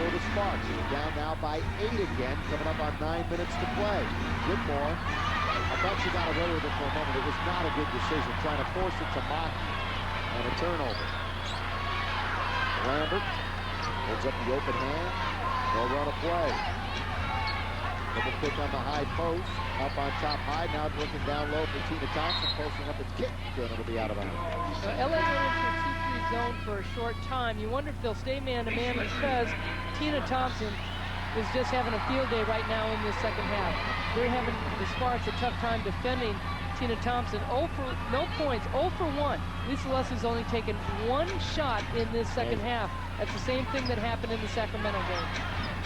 for the Sparks. They're down now by 8 again, coming up on 9 minutes to play. Whitmore, I thought she got away with it for a moment. It was not a good decision, trying to force it to Maki. And a turnover. Lambert holds up the open hand. They'll run a play. Double pick on the high post. Up on top high. Now looking down low for Tina Thompson. Posting up a kick. And it'll be out of bounds. LA went into a 2-3 zone for a short time. You wonder if they'll stay man-to-man because Tina Thompson is just having a field day right now in the second half. They're having, the Sparks, a tough time defending Tina Thompson. No points, 0 for 1. Lisa Leslie's only taken 1 shot in this second half. That's the same thing that happened in the Sacramento game.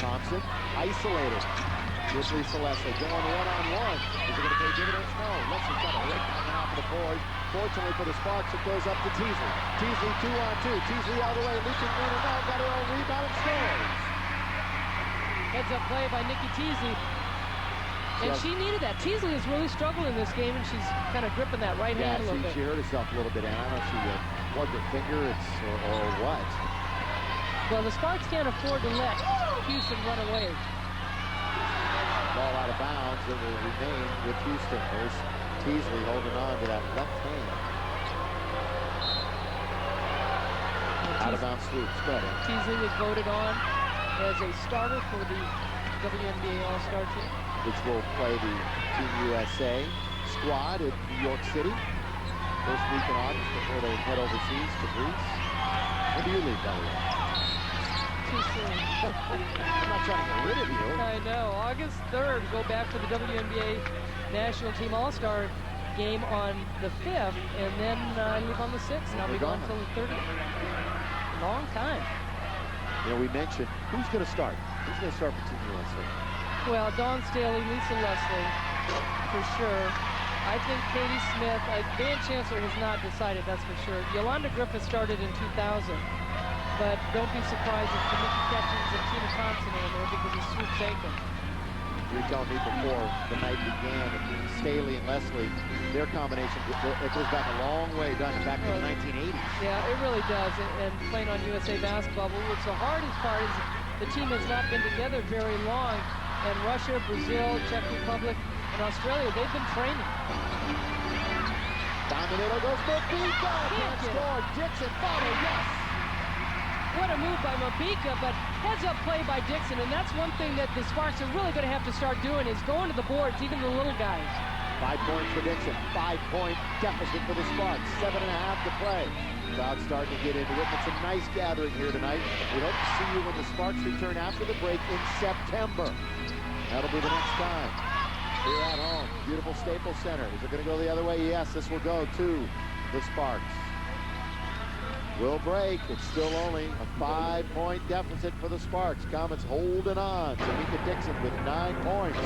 Thompson isolated with Lisa Leslie, going one-on-one. Is it going to pay dividends? No. Leslie's got a rip on the half of the board. Fortunately for the Sparks, it goes up to Teasley. Teasley 2-on-2. Teasley all the way, leaping in and out, got her own rebound and scores. Heads-up play by Nikki Teasley. And she needed that. Teasley has really struggled in this game, and she's kind of gripping that right hand a little bit. She hurt herself a little bit, and I don't know if she plugged her finger or what. Well, the Sparks can't afford to let Houston run away. Ball out of bounds. It will remain with Houston. There's Teasley holding on to that left hand. Out of bounds Swoopes. Teasley was voted on as a starter for the WNBA All-Star team, which will play the Team USA squad in New York City. First week in August before they head overseas to Greece. When do you leave, by the way? Too soon. I'm not trying to get rid of you. I know. August 3rd, go back to the WNBA National Team All-Star game on the 5th, and then I leave on the 6th, and I'll be gone until the 30th. Long time. You know, we mentioned, who's going to start? Who's going to start for Team USA? Well, Dawn Staley, Lisa Leslie, for sure. I think Katie Smith, Van Chancellor has not decided, that's for sure. Yolanda Griffith started in 2000, but don't be surprised if Nikki Catchings and Tina Thompson are in there because of Swoopes ankle. You were telling me before the night began that Staley and Leslie, their combination, it goes back a long way, back to the 1980s. Yeah, it really does, and playing on USA Basketball. But what's the hardest part is the team has not been together very long, and Russia, Brazil, Czech Republic, and Australia, they've been training. Down the middle goes Mapika, can't score, Dixon, follow, yes! What a move by Mapika, but heads-up play by Dixon, and that's one thing that the Sparks are really going to have to start doing is going to the boards, even the little guys. 5 points for Dixon, 5-point deficit for the Sparks, 7.5 to play. Crowd starting to get into it. It's a nice gathering here tonight. We hope to see you when the Sparks return after the break in September. That'll be the next time. Here at home, beautiful Staples Center. Is it going to go the other way? Yes, this will go to the Sparks. Will break. It's still only a 5-point deficit for the Sparks. Comets holding on. Tamika Dixon with 9 points.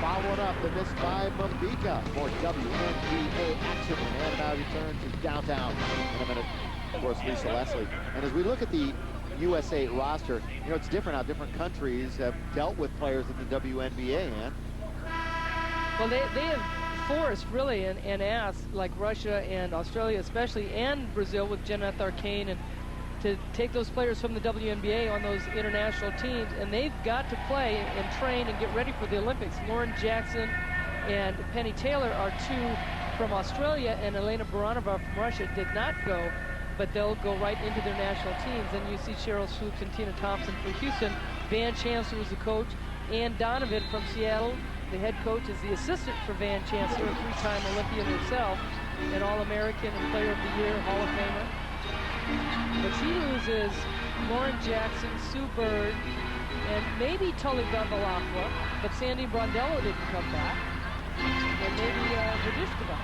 Following up the missed by Mapika for WNBA action. And now return to downtown in a minute. Of course, Lisa Leslie. And as we look at the USA roster, you know, it's different how different countries have dealt with players in the WNBA, Ann. Well, they have forced, really, and asked, like Russia and Australia especially, and Brazil with Janeth Arcane, and to take those players from the WNBA on those international teams, and they've got to play and train and get ready for the Olympics. Lauren Jackson and Penny Taylor are 2 from Australia, and Elena Baranova from Russia did not go, but they'll go right into their national teams. And you see Cheryl Swoopes and Tina Thompson for Houston. Van Chancellor was the coach. Ann Donovan from Seattle, the head coach, is the assistant for Van Chancellor, a 3-time Olympian herself, an All-American and Player of the Year, Hall of Famer. But she loses Lauren Jackson, Sue Bird, and maybe Tully Bevilacqua, but Sandy Brondello didn't come back, and maybe Radishkova.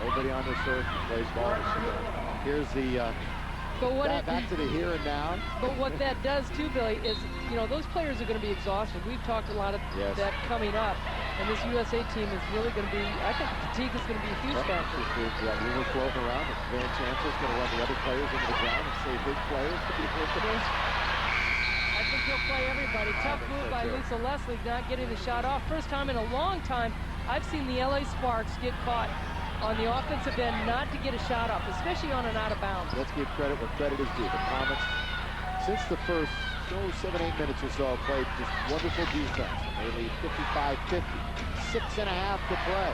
Everybody on this earth plays ball. Here's the But what back to the here and now. But what that does too, Billy, is, you know, those players are going to be exhausted. We've talked a lot of that coming up. And this USA team is really going to be, I think fatigue is going to be a huge factor. Rumor floating around that Van Chancellor's going to run the other players into the ground and save his players to be infamous. I think he'll play everybody. Tough move by Lisa Leslie, not getting the shot off. First time in a long time I've seen the LA Sparks get caught on the offensive end not to get a shot off, especially on an out of bounds. Let's give credit where credit is due. The Comets, since the first 7-8 minutes or so, played just wonderful defense. They lead 55-50. 6.5 to play.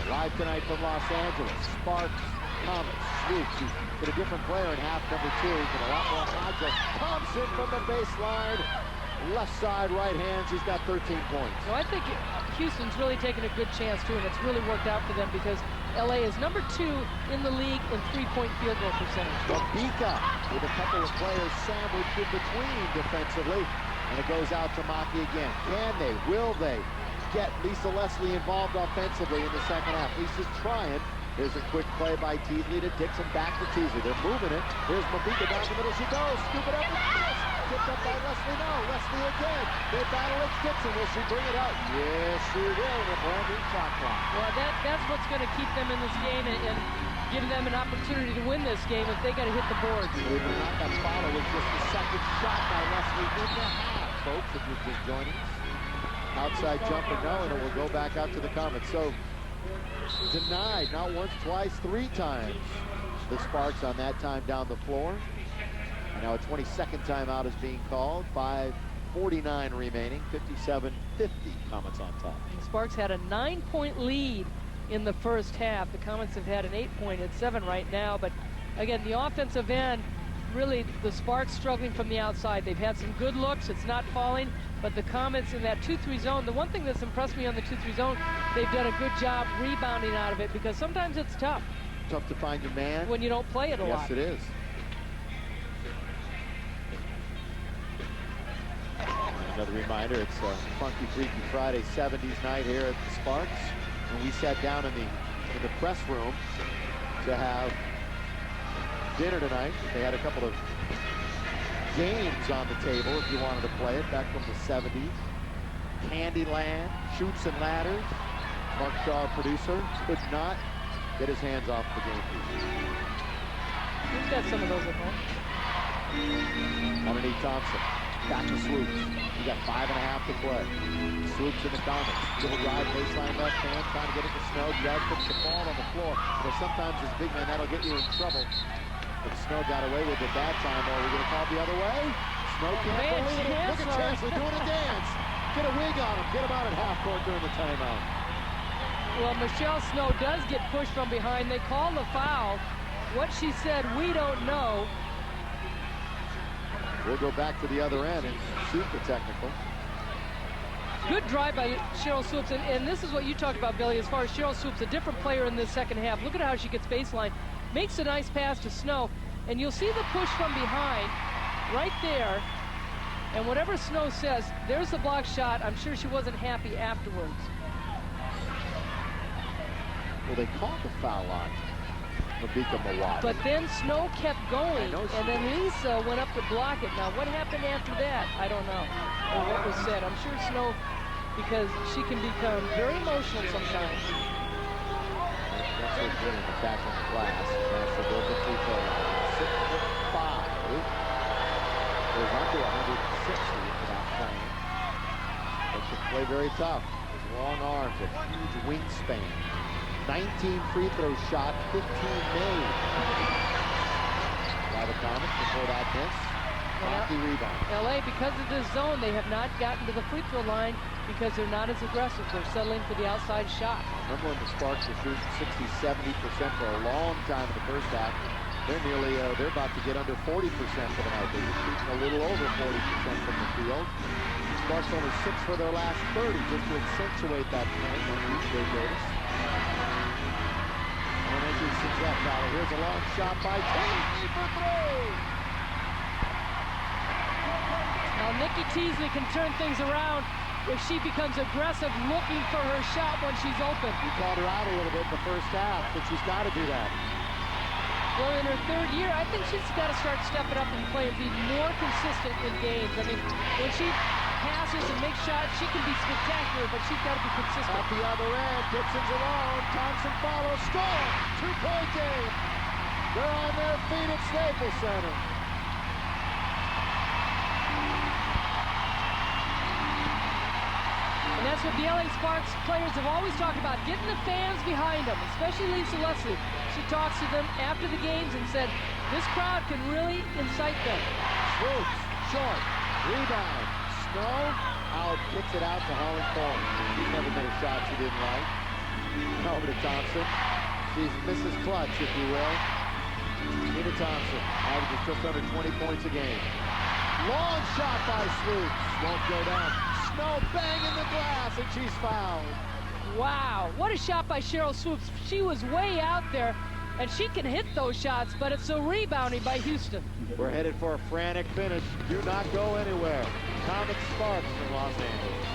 Live tonight from Los Angeles. Sparks, Comets, Swoopes, who's been a different player in half number 2. He's been a lot more agile. Thompson from the baseline. Left side, right hands. He's got 13 points. So I think Houston's really taken a good chance, too, and it's really worked out for them because LA is number 2 in the league in three-point field goal percentage. Wabika with a couple of players sandwiched in between defensively. And it goes out to Maki again. Can they? Will they get Lisa Leslie involved offensively in the second half? Lisa's trying. Here's a quick play by Teasley to Dixon, back to Teasley. They're moving it. Here's Mabika down the middle. She goes. Scoop it up with this. Tipped up by Leslie. No. Leslie again. They battle it. Dixon. Will she bring it out? Yes, she will. And a brand new shot clock. Well, that's what's going to keep them in this game and give them an opportunity to win this game if they got to hit the board. Believe it or not, that follow was just the second shot by Leslie in the half, folks, if you're just joining us. Outside jumper, no, and it will go back out to the Comets. So, denied, not once, twice, 3 times. The Sparks on that time down the floor. And now a 22nd timeout is being called. 5:49 remaining, 57-50, Comets on top. The Sparks had a 9-point lead in the first half. The Comets have had an 8-point at 7 right now. But again, the offensive end, really the Sparks struggling from the outside. They've had some good looks. It's not falling. But the Comets in that 2-3 zone, the one thing that's impressed me on the 2-3 zone, they've done a good job rebounding out of it because sometimes it's tough. Tough to find your man. When you don't play it a lot. Yes, it is. Another reminder, it's a Funky Freaky Friday 70s night here at the Sparks. And we sat down in the press room to have dinner tonight. They had a couple of games on the table if you wanted to play it back from the 70s. Candyland, Chutes and Ladders. Mark Shaw, producer, could not get his hands off the game piece. He's got some of those at home. Underneath Thompson. Back to Swoopes. You got 5.5 to play. Swoopes in the Comets. Little drive, baseline left hand, trying to get it to Snow. Judge puts the ball on the floor. But sometimes as a big man, that'll get you in trouble. But Snow got away with it that time. Are we going to call the other way? Snow can't believe it. Look at Chancellor doing a dance. Get a wig on him. Get him out at half court during the timeout. Well, Michelle Snow does get pushed from behind. They call the foul. What she said, we don't know. We'll go back to the other end and shoot the technical. Good drive by Cheryl Swoopes, and this is what you talked about, Billy, as far as Cheryl Swoopes, a different player in this second half. Look at how she gets baseline. Makes a nice pass to Snow, and you'll see the push from behind right there. And whatever Snow says, there's the block shot. I'm sure she wasn't happy afterwards. Well, they called the foul on Mabika Mawadi. But then Snow kept going, and then Lisa went up to block it. Now, what happened after that? I don't know, or what was said. I'm sure Snow, because she can become very emotional sometimes. That's her winning the back in the glass. That's the build the free throw line. 6'5". Goes under 160 for that plane. But can play very tough. His long arms, a huge wingspan. 19 free throw shot, 15 made. By the Comets before that miss. Hockey rebound. LA, because of this zone, they have not gotten to the free throw line because they're not as aggressive. They're settling for the outside shot. Remember when the Sparks were shooting 60-70% for a long time in the first half? They're nearly, they're about to get under 40% for the night. They're shooting a little over 40% from the field. The Sparks only 6 for their last 30, just to accentuate that point on weekday basis. Here's a long shot by Teasley for three. Now Nikki Teasley can turn things around if she becomes aggressive looking for her shot when she's open. You called her out a little bit in the first half, but she's got to do that. Well, in her third year, I think she's got to start stepping up and playing, be more consistent in games. I mean, when she passes and makes shots, she can be spectacular, but she's got to be consistent. At the other end, Dixon's alone. Thompson follows, score! 2-point game. They're on their feet at Staples Center. And that's what the LA Sparks players have always talked about, getting the fans behind them, especially Lisa Leslie. She talks to them after the games and said, this crowd can really incite them. Swoopes, short, rebound. Snow, out, kicks it out to HomeCourtEdge. She's never made a shot she didn't like. Over to Thompson. She's Mrs. Clutch, if you will. Tina Thompson averages just under 20 points a game. Long shot by Swoopes. Won't go down. Snow banging the glass, and she's fouled. Wow, what a shot by Cheryl Swoopes. She was way out there, and she can hit those shots, but it's a rebounding by Houston. We're headed for a frantic finish. Do not go anywhere. Comets Sparks from Los Angeles.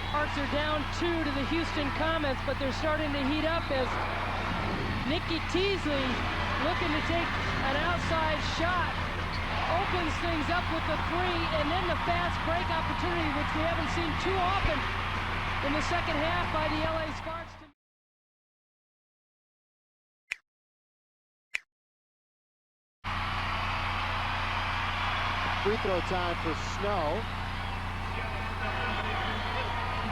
Sparks are down 2 to the Houston Comets, but they're starting to heat up as Nikki Teasley, looking to take an outside shot, opens things up with the 3, and then the fast break opportunity, which we haven't seen too often in the second half by the LA Sparks. Free throw time for Snow.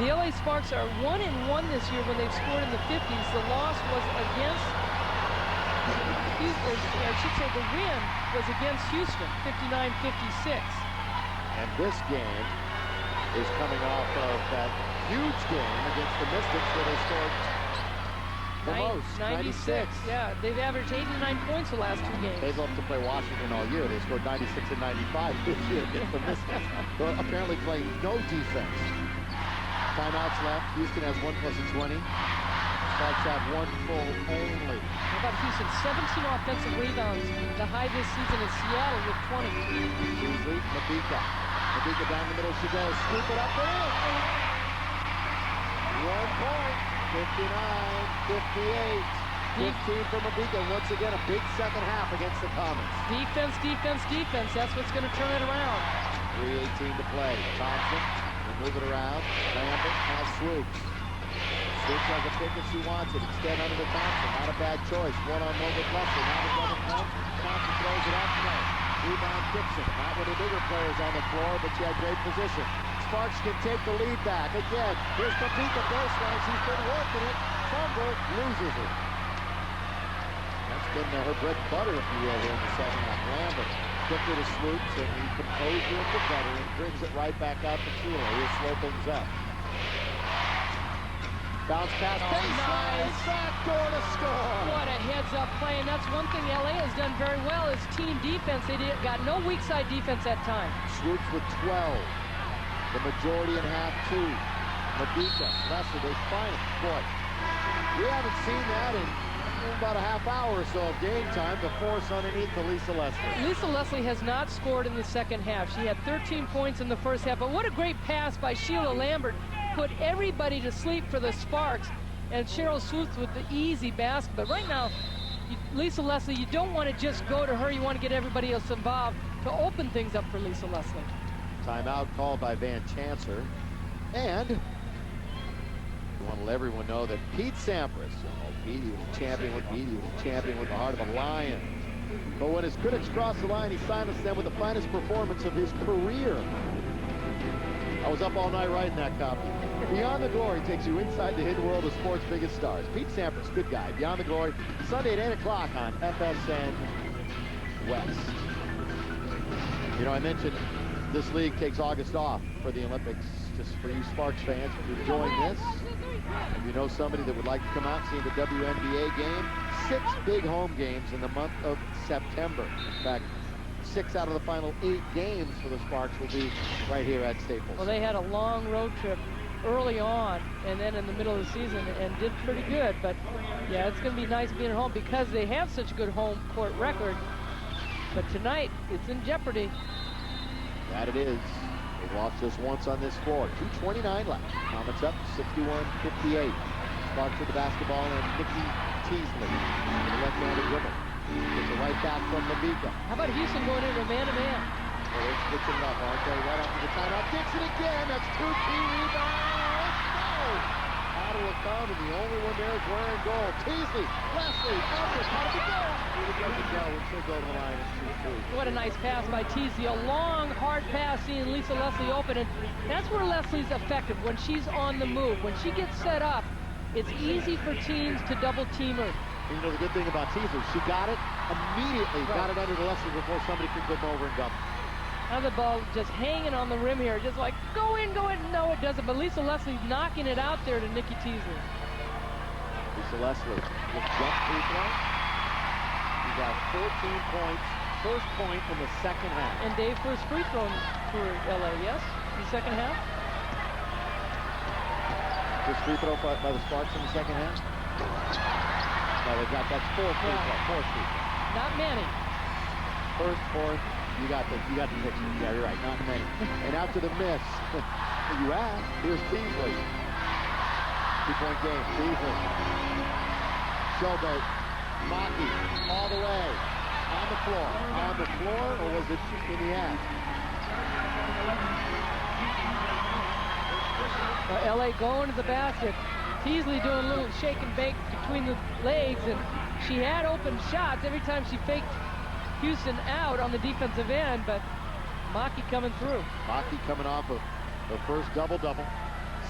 The LA Sparks are 1-1 this year when they've scored in the 50s. The loss was against, I should say the win was against Houston, 59-56. And this game is coming off of that huge game against the Mystics where they scored the most, 96. Yeah, they've averaged 89 points the last 2 games. They've loved to play Washington all year. They scored 96 and 95 this year against the Mystics. They're apparently playing no defense. Timeouts left. Houston has 1 plus a 20. Sparks have 1 full only. How about Houston? 17 offensive rebounds. The high this season is Seattle with 20. Teasley, Mabika. Mabika down the middle she goes. Scoop it up and in. 1 point. 59-58. 15 for Mabika. Once again, a big second half against the Comets. Defense, defense, defense. That's what's going to turn it around. 3:18 to play. Thompson will move it around. Lambert has Swoopes. Swoopes has a pick if she wants it. Instead under to Thompson. Not a bad choice. One-on-one with Leslie. Now the double comes. Thompson throws it up. No. Rebound Dixon. Not one of the bigger players on the floor, but she had great position. Sparks can take the lead back. Again, here's Mabika baseline. She's been working it. Fumble, loses it. That's been her bread and butter, if you will, here in the second half. Lambert quickly to Swoopes, and he composed her into better and brings it right back out to Sheila. He'll slow things up. Bounce pass, baseline, nice. backdoor to score. What a heads-up play, and that's one thing LA has done very well is team defense. They got no weak side defense that time. Swoopes with 12. The majority in half 2. Mabika, Leslie, they find it. Boy, we haven't seen that in about a half hour or so of game time. The force underneath to Lisa Leslie. Lisa Leslie has not scored in the second half. She had 13 points in the first half, but what a great pass by Sheila Lambert. Put everybody to sleep for the Sparks, and Cheryl Swoopes with the easy basket. But right now, Lisa Leslie, you don't want to just go to her. You want to get everybody else involved to open things up for Lisa Leslie. Timeout called by Van Chancer. And we want to let everyone know that Pete Sampras, Beatty was a champion with Beatty, was a champion with the heart of a lion. But when his critics crossed the line, he silenced them with the finest performance of his career. I was up all night writing that copy. Beyond the Glory takes you inside the hidden world of sports' biggest stars. Pete Sampras, good guy. Beyond the Glory, Sunday at 8 o'clock on FSN West. You know, I mentioned this league takes August off for the Olympics. Just for you Sparks fans, if you're enjoying this, if you know somebody that would like to come out and see the WNBA game, 6 big home games in the month of September. In fact, 6 out of the final 8 games for the Sparks will be right here at Staples. Well, they had a long road trip early on and then in the middle of the season and did pretty good. But, yeah, it's going to be nice being at home because they have such a good home court record. But tonight, it's in jeopardy. That it is. They've lost just once on this floor. 2:29 left. Comets up 61-58. Sparks with the basketball and Nikki Teasley. The left-handed dribble. Gets it right back from Mabika. How about Houston going into man-to-man? Well, they're switching it up, aren't they? Right after the timeout. Dixon again. That's 2 key rebounds. No! Out of Lacan, and the only one there is wearing gold. Teasley, Leslie, Thompson, how did it go? It doesn't go. It should go to the line. It's 2-2. What a nice pass by Teasley. A long, hard pass, seeing Lisa Leslie open. And that's where Leslie's effective, when she's on the move. When she gets set up, it's easy for teams to double team her. You know the good thing about Teasley, she got it immediately, got it under the Leslie before somebody could come over and double. Now the ball just hanging on the rim here, just like, go in. No, it doesn't. But Lisa Leslie knocking it out there to Nikki Teasley. Lisa Leslie with jump free throw. She got 14 points, first point in the second half. And Dave, first free throw for LA, yes? The second half? First free throw by the Sparks in the second half? No, that's 4 free throw, 4 free throw. Not many. First, fourth. You got the picture. Yeah, you're right. Not many. And after the miss, you asked. Here's Teasley. 2-point game. Teasley. Showboat. Maki. All the way. On the floor. On the floor, or was it in the act? LA going to the basket. Teasley doing a little shake and bake between the legs, and she had open shots every time she faked Houston out on the defensive end, but Maki coming through. Maki coming off of the first double-double,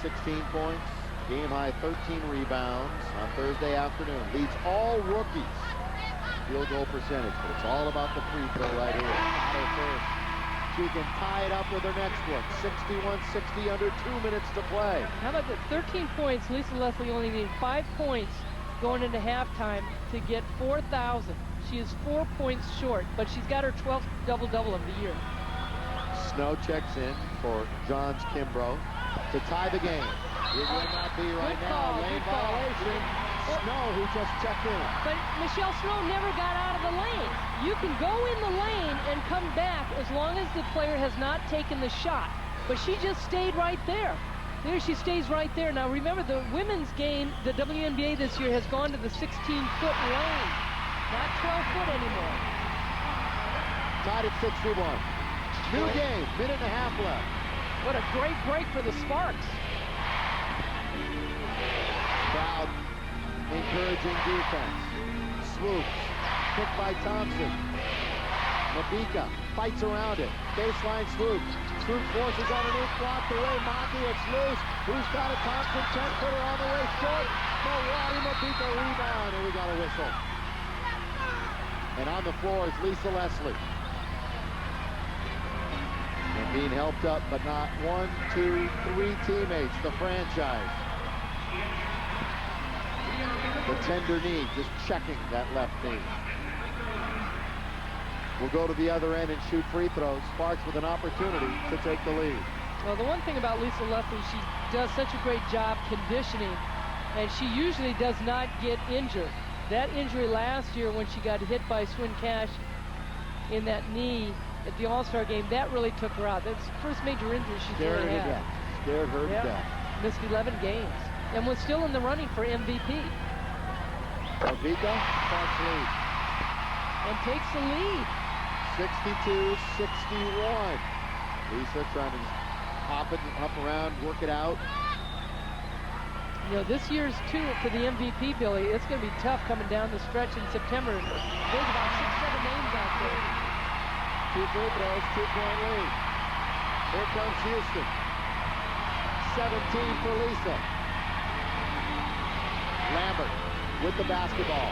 16 points, game-high 13 rebounds on Thursday afternoon. Leads all rookies field goal percentage, but it's all about the free throw right here. Her first. She can tie it up with her next one. 61-60 under 2 minutes to play. How about the 13 points? Lisa Leslie only needed 5 points going into halftime to get 4,000. She is 4 points short, but she's got her 12th double-double of the year. Snow checks in for Johns Kimbrough to tie the game. It will not be right now. Lane violation. Snow, who just checked in. But Michelle Snow never got out of the lane. You can go in the lane and come back as long as the player has not taken the shot. But she just stayed right there. There she stays right there. Now remember, the women's game, the WNBA this year, has gone to the 16-foot lane. Not 12-foot anymore. Tied at 61. New game, minute and a half left. What a great break for the Sparks. Crowd encouraging defense. Swoopes, picked by Thompson. Mabika fights around it. Baseline Swoopes. Swoopes forces underneath, blocked away. Maki, it's loose. Who's got it? Thompson, 10-footer on the way short. Milwaukee, Mabika rebound, and we got a whistle. And on the floor is Lisa Leslie. And being helped up, but not 1, 2, 3 teammates, the franchise. The tender knee, just checking that left knee. We'll go to the other end and shoot free throws. Sparks with an opportunity to take the lead. Well, the one thing about Lisa Leslie, she does such a great job conditioning, and she usually does not get injured. That injury last year when she got hit by Swin Cash in that knee at the All-Star game, that really took her out. That's the first major injury she's really had. Scared her to death. Missed 11 games and was still in the running for MVP. Mabika, Sparks lead. And takes the lead. 62-61. Lisa trying to hop it up around, work it out. You know, this year's too for the MVP, Billy, it's going to be tough coming down the stretch in September. There's about 6-7 names out there. 2 free throws, 2-point lead. Here comes Houston. 17 for Lisa. Lambert with the basketball.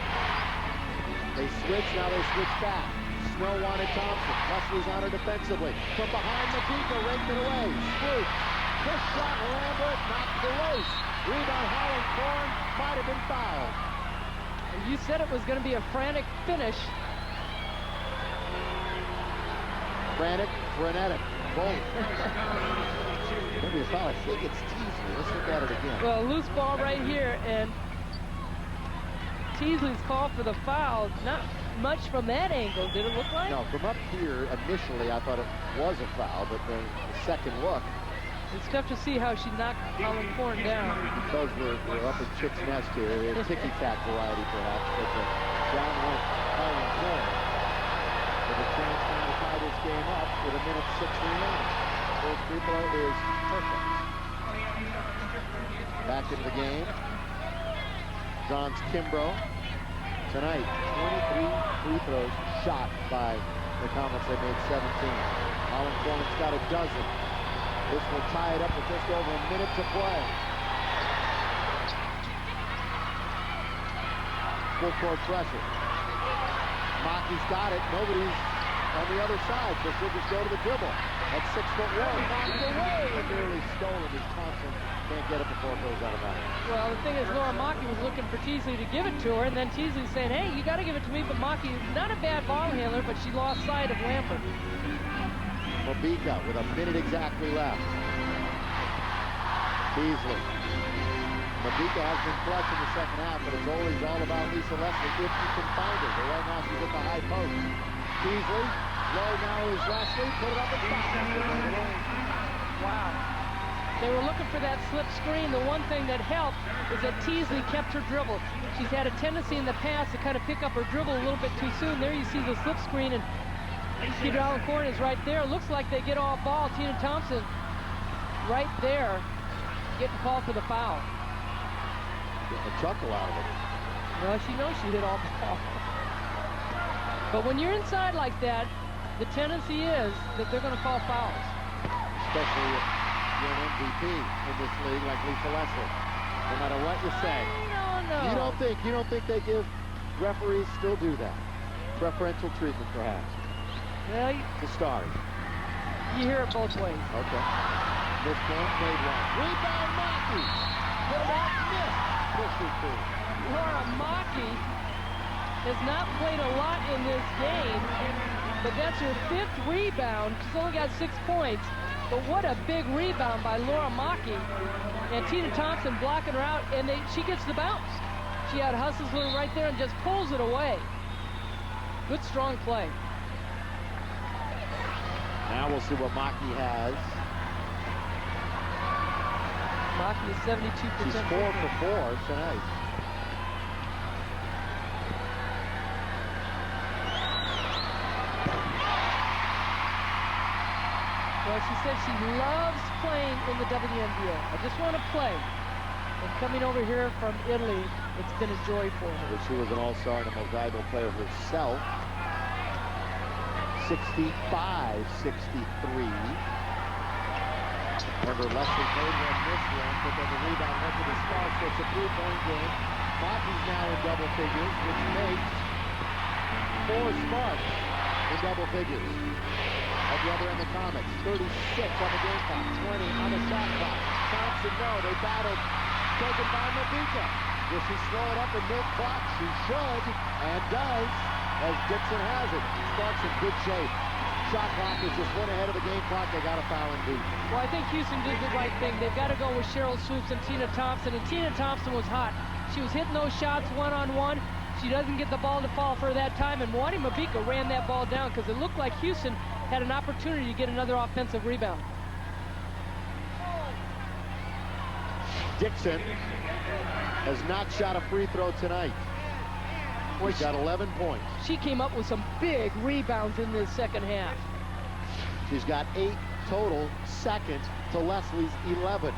They switch, now they switch back. Snow wanted Thompson. Leslie's on her defensively. From behind Mabika, raked it away. Swoopes. Push shot, Lambert knocked the race. Rebound, Holland Korn, might have been fouled. You said it was going to be a frantic finish. Frantic, frenetic, both. Maybe a foul. I think it's Teasley. Let's look at it again. Well, loose ball right here, and Teasley's call for the foul. Not much from that angle, did it look like? No, from up here, initially, I thought it was a foul, but the second look. It's tough to see how she knocked Holland Corn down. Because we're up in Chick's Nest here. A ticky-tack variety, perhaps. But down went Holland Corn with a chance now to tie this game up with 1:06 remaining. First free throw is perfect. Back into the game. Johns Kimbrough. Tonight, 23 free throws shot by the Comets. They made 17. Holland Corn's got a dozen. This will tie it up with just over a minute to play. Full court pressure. Maki's got it. Nobody's on the other side, so she'll just go to the dribble. At 6'1", knocked away and nearly stolen as Thompson can't get it before it goes out of bounds. Well, the thing is, Laura Maki was looking for Teasley to give it to her, and then Teasley saying, hey, you got to give it to me, but Maki, not a bad ball handler, but she lost sight of Lampert. Mabika with a minute exactly left. Teasley. Mabika has been clutch in the second half, but it's always all about Lisa Leslie if you can find her. But right now she's at the high post. Teasley, low now is Leslie, put it up and foul. Wow. They were looking for that slip screen. The one thing that helped is that Teasley kept her dribble. She's had a tendency in the past to kind of pick up her dribble a little bit too soon. There you see the slip screen, and Peter Allen Corn is right there. Looks like they get all ball. Tina Thompson right there getting called for the foul. Getting a chuckle out of it. Well, she knows she hit all ball. But when you're inside like that, the tendency is that they're going to call fouls. Especially if you're an MVP in this league like Lisa Leslie. No matter what you say. No. You don't think they give referees still do that? Preferential treatment, perhaps. Well, To stars. you hear it both ways. Okay. This point made one. Rebound Maki. Put it out, missed. Pushed it through. Laura Maki has not played a lot in this game, but that's her 5th rebound. She's only got 6 points, but what a big rebound by Laura Maki. And Tina Thompson blocking her out, and she gets the bounce. She had hustles her right there and just pulls it away. Good, strong play. Now we'll see what Maki has. Maki is 72%. She's 4 for 4 tonight. Well, she said she loves playing in the WNBA. I just want to play. And coming over here from Italy, it's been a joy for her. She was an all-star and a most valuable player herself. 65-63. Remember, Leslie made one this one, but then the rebound went to the Sparks, so it's a 3-point game. Maki's now in double figures, which makes 4 Sparks in double figures. At the other end, the Comets, 36 on the game clock, 20 on the shot clock. Thompson, no, they battled, taken by Mabika. Will she slow it up and milk clock? She should, and does, as Dixon has it. Sparks in good shape. Shot clock is just 1 ahead of the game clock. They got a foul and beat. Well, I think Houston did the right thing. They've got to go with Cheryl Swoopes and Tina Thompson, and Tina Thompson was hot. She was hitting those shots one-on-one. She doesn't get the ball to fall for that time, and Mwani Mabika ran that ball down because it looked like Houston had an opportunity to get another offensive rebound. Dixon has not shot a free throw tonight. She's got 11 points. She came up with some big rebounds in this second half. She's got 8 total, second to Leslie's 11.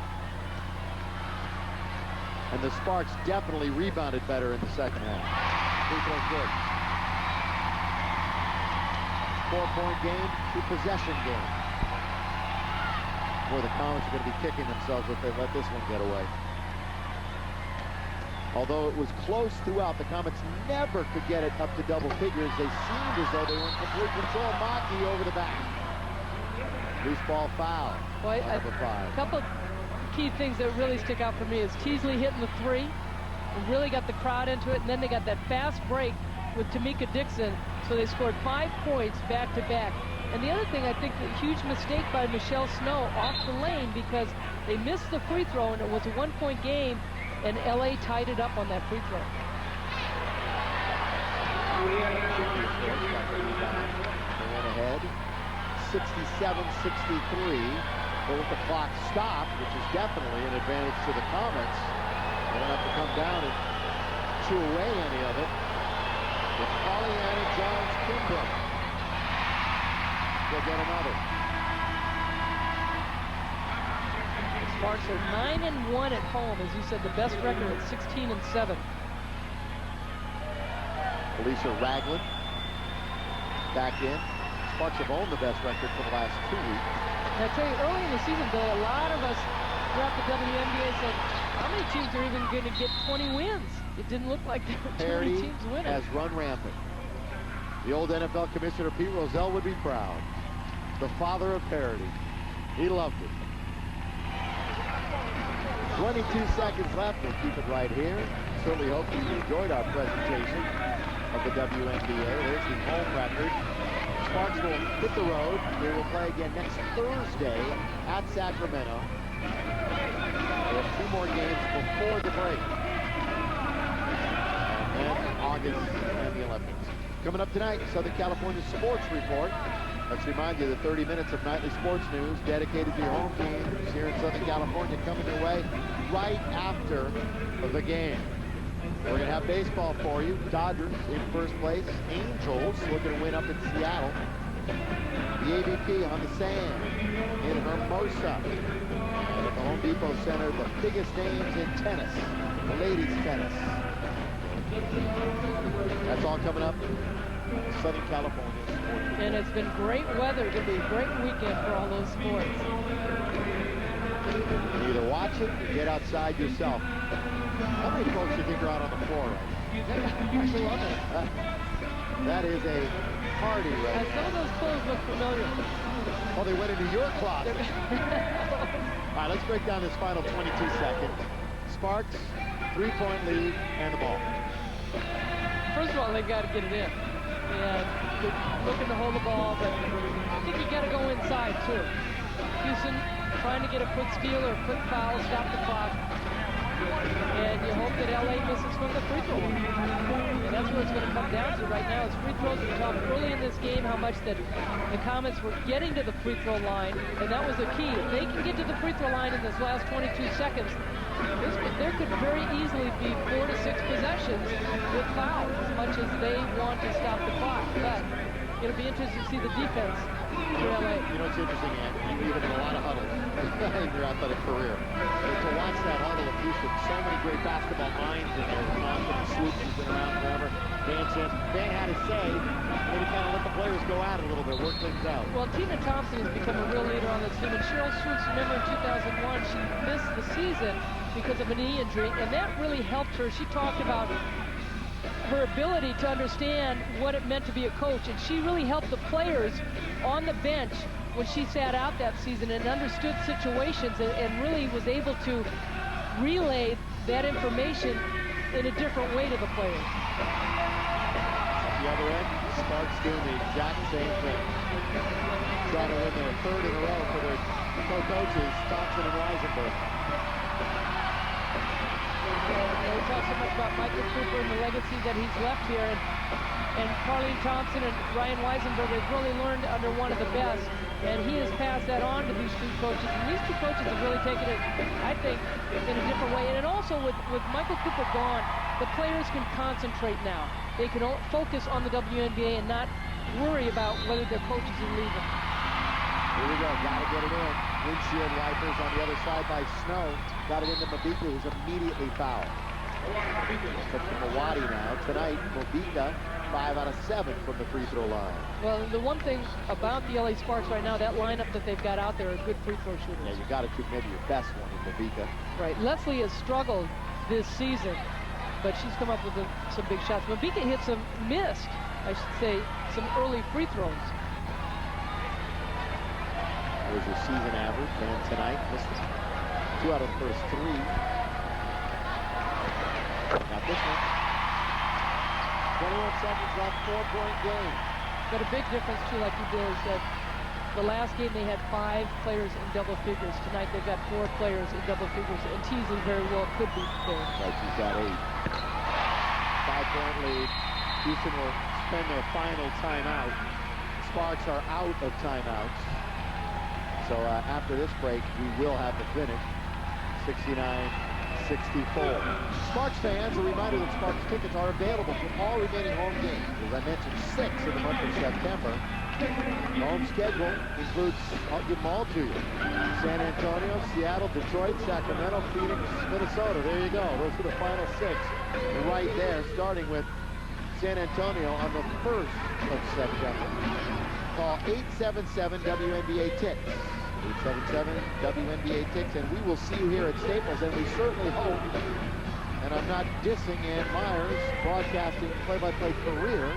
And the Sparks definitely rebounded better in the second half. Free throw good. 4-point game, 2-possession game. Boy, the Comets are going to be kicking themselves if they let this one get away. Although it was close throughout, the Comets never could get it up to double figures. They seemed as though they were in complete control. Maki over the back. Loose ball foul. Well, a couple key things that really stick out for me is Teasley hitting the 3 and really got the crowd into it, and then they got that fast break with Tamika Dixon, so they scored 5 points back-to-back. And the other thing, I think, a huge mistake by Michelle Snow off the lane because they missed the free throw, and it was a 1-point game, and LA tied it up on that free throw. They went ahead, 67-63. But with the clock stopped, which is definitely an advantage to the Comets, they don't have to come down and chew away any of it. It's Pollyanna Jones-Kimbrough. They'll get another. The Sparks are 9-1 at home, as you said, the best record at 16-7. Alicia Ragland back in. Sparks have owned the best record for the last 2 weeks. And I tell you, early in the season, Billy, a lot of us throughout the WNBA said, how many teams are even going to get 20 wins? It didn't look like there were too many teams winning. Has run rampant. The old NFL commissioner, Pete Rozelle, would be proud. The father of parity. He loved it. 22 seconds left. We'll keep it right here. Certainly hope you enjoyed our presentation of the WNBA. There's the home record. Sparks will hit the road. They will play again next Thursday at Sacramento. They have 2 more games before the break. And then August and the Olympics. Coming up tonight, Southern California Sports Report. Let's remind you that 30 minutes of nightly sports news dedicated to your home teams here in Southern California coming your way right after the game. We're going to have baseball for you. Dodgers in first place. Angels looking to win up in Seattle. The AVP on the sand in Hermosa. And at the Home Depot Center, the biggest names in tennis, ladies tennis. That's all coming up in Southern California. And it's been great weather. It's going to be a great weekend for all those sports. You either watch it or get outside yourself. How many folks do you think are out on the floor right now? I love it. That is a party right Some of those clothes look familiar. Oh, they went into your closet. All right, let's break down this final 22 seconds. Sparks, 3-point lead, and the ball. First of all, they've got to get it in. And they're looking to hold the ball, but I think you got to go inside, too. Houston trying to get a quick steal or a quick foul, stop the clock. And you hope that LA misses from the free throw line. And that's what it's going to come down to right now. Is free throws. We talked early in this game how much that the Comets were getting to the free throw line, and that was the key. If they can get to the free throw line in this last 22 seconds, there could very easily be 4 to 6 possessions with fouls, as much as they want to stop the clock. But it'll be interesting to see the defense for LA. You know, it's interesting, Ann, you've been in a lot of huddles in your athletic career. And to watch that huddle of Houston, so many great basketball minds in there. Thompson and Swoopes has been around forever. Dan had his say, and then he kind of let the players go at it a little bit, work things out. Well, Tina Thompson has become a real leader on this team. And Cheryl Swoopes, remember in 2001, she missed the season because of a knee injury, and that really helped her. She talked about her ability to understand what it meant to be a coach, and she really helped the players on the bench when she sat out that season and understood situations and really was able to relay that information in a different way to the players. At the other end, Sparks doing the exact same thing. Trying to win their 3rd in a row for their co-coaches, Thompson and Weisenberg. We talk so much about Michael Cooper and the legacy that he's left here, and Carleen Thompson and Ryan Weisenberg have really learned under one of the best, and he has passed that on to these 2 coaches, and these 2 coaches have really taken it, I think, in a different way. And also with Michael Cooper gone, the players can concentrate now. They can focus on the WNBA and not worry about whether their coaches are leaving. Here we go, gotta get it in. Windshield wipers on the other side by Snow. Got it into Mabika, who's immediately fouled. But for Mawadi now, tonight, Mabika, 5 out of 7 from the free throw line. Well, the one thing about the LA Sparks right now, that lineup that they've got out there are good free throw shooters. Yeah, you got to keep maybe your best one in Mabika. Right. Leslie has struggled this season, but she's come up with some big shots. Mabika hit some missed, I should say, some early free throws. That was your season average, and tonight, missed 2 out of the first 3. Got this one. 21 seconds left, 4-point game. But a big difference, too, like you did, is that the last game they had 5 players in double figures. Tonight they've got 4 players in double figures, and Teasley very well could be there. Right, she's got 8. 5-point lead. Houston will spend their final timeout. Sparks are out of timeouts. So after this break, we will have the finish, 69-64. Sparks fans, a reminder that Sparks tickets are available for all remaining home games. As I mentioned, 6 in the month of September. The home schedule includes, I'll give them all to you, San Antonio, Seattle, Detroit, Sacramento, Phoenix, Minnesota. There you go. Those are the final 6 right there, starting with San Antonio on the 1st of September. Call 877-WNBA-TICKS. 877-WNBA-TICKS, and we will see you here at Staples, and we certainly hope, and I'm not dissing Ann Myers' broadcasting play-by-play career,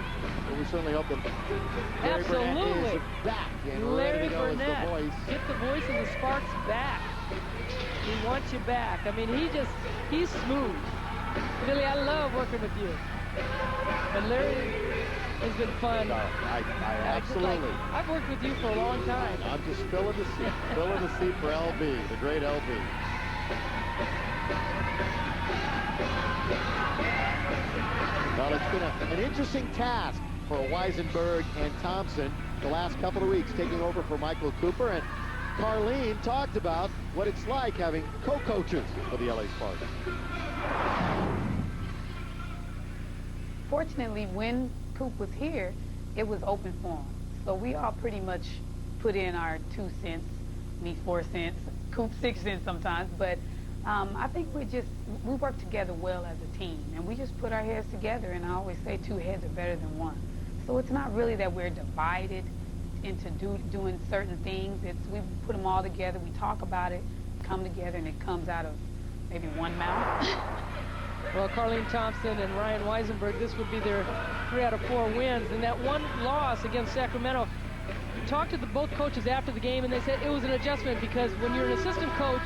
but we certainly hope that Larry Burnett is back and ready to go as the voice. Get the voice of the Sparks back. We want you back. I mean, he's smooth. Billy, I love working with you. And Larry has been fun. No, I absolutely. I've worked with you for a long time. I'm just filling the seat. Filling the seat for LB, the great LB. Well, it's been an interesting task for Weisenberg and Thompson the last couple of weeks, taking over for Michael Cooper. And Carlene talked about what it's like having co-coaches for the LA Sparks. Fortunately, when Coop was here, it was open forum. So we all pretty much put in our 2 cents, me 4 cents, Coop 6 cents sometimes, but I think we work together well as a team, and we just put our heads together, and I always say 2 heads are better than 1. So it's not really that we're divided into doing certain things. We put them all together, we talk about it, come together, and it comes out of maybe one mouth. Well, Carlene Thompson and Ryan Weisenberg, this would be their 3 out of 4 wins. And that one loss against Sacramento, talked to both coaches after the game, and they said it was an adjustment because when you're an assistant coach,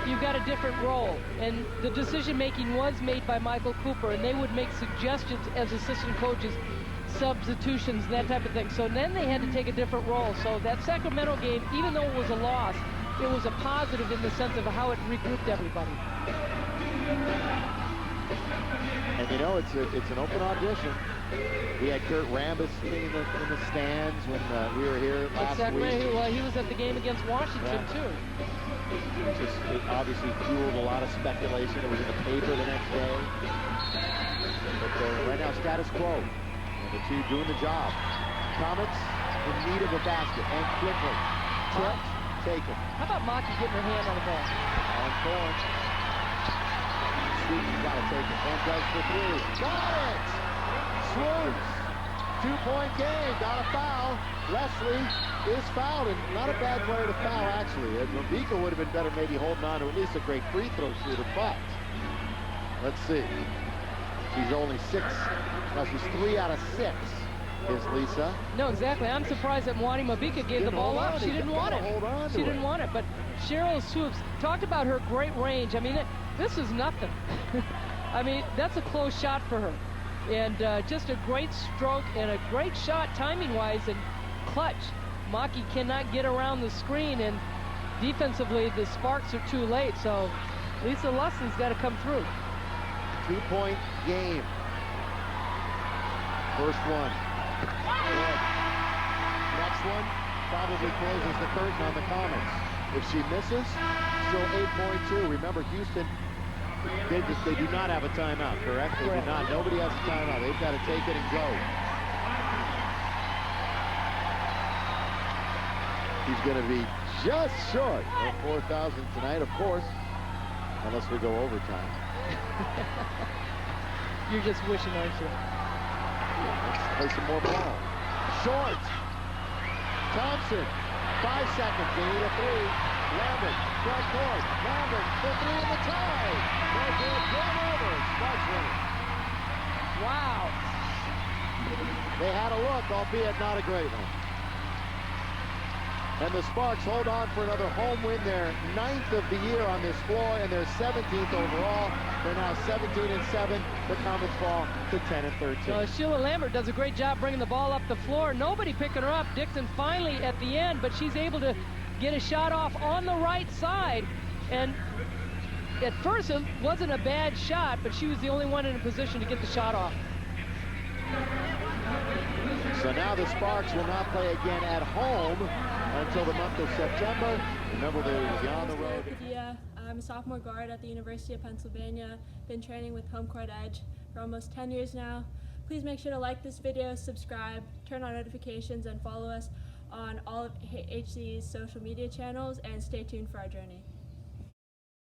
you've got a different role. And the decision-making was made by Michael Cooper, and they would make suggestions as assistant coaches, substitutions, that type of thing. So then they had to take a different role. So that Sacramento game, even though it was a loss, it was a positive in the sense of how it regrouped everybody. And you know, it's an open audition. We had Kurt Rambis in the stands when we were here last week. Well, he was at the game against Washington, too. It obviously fueled a lot of speculation. It was in the paper the next day. But right now, status quo. And the 2 doing the job. Comets in need of a basket. And quickly. Tipped, taken. How about Maki getting her hand on the ball? On Thorne. Swoopes got to take it. And does for 3. Got it! Swoopes. 2-point game. Got a foul. Leslie is fouled, and not a bad player to foul, actually. Mabika would have been better maybe holding on to at least a great free throw shooter, but let's see. She's only 6. Now she's 3 out of 6, is Lisa. No, exactly. I'm surprised that Mwani Mabika gave the ball up. She didn't want it. She didn't want it, but Cheryl Swoopes talked about her great range. I mean, this is nothing. I mean, that's a close shot for her. And just a great stroke and a great shot timing-wise and clutch. Maki cannot get around the screen, and defensively the Sparks are too late, so Lisa Lusson's got to come through. 2-point game. First one. Good. Next one probably closes the curtain on the Comets. If she misses, still 8.2. Remember, Houston, they do not have a timeout, correct? They do not. Nobody has a timeout. They've got to take it and go. He's going to be just short of 4,000 tonight, of course, unless we go overtime. You're just wishing, aren't you? Let's play some more ball. Short. Thompson. 5 seconds. They need a 3. Lambert. Front court. Lambert. The 3 in the tie. No good. Game over. Sparks winning. Wow. They had a look, albeit not a great one. And the Sparks hold on for another home win, their 9th of the year on this floor, and their 17th overall. They're now 17-7. The Comets fall to 10-13. Sheila Lambert does a great job bringing the ball up the floor. Nobody picking her up. Dixon finally at the end, but she's able to get a shot off on the right side. And at first it wasn't a bad shot, but she was the only one in a position to get the shot off. So now the Sparks will not play again at home until the month of September. Remember, they will be on the road. I'm a sophomore guard at the University of Pennsylvania. Been training with HomeCourtEdge for almost 10 years now. Please make sure to like this video, subscribe, turn on notifications, and follow us on all of HC's social media channels, and stay tuned for our journey.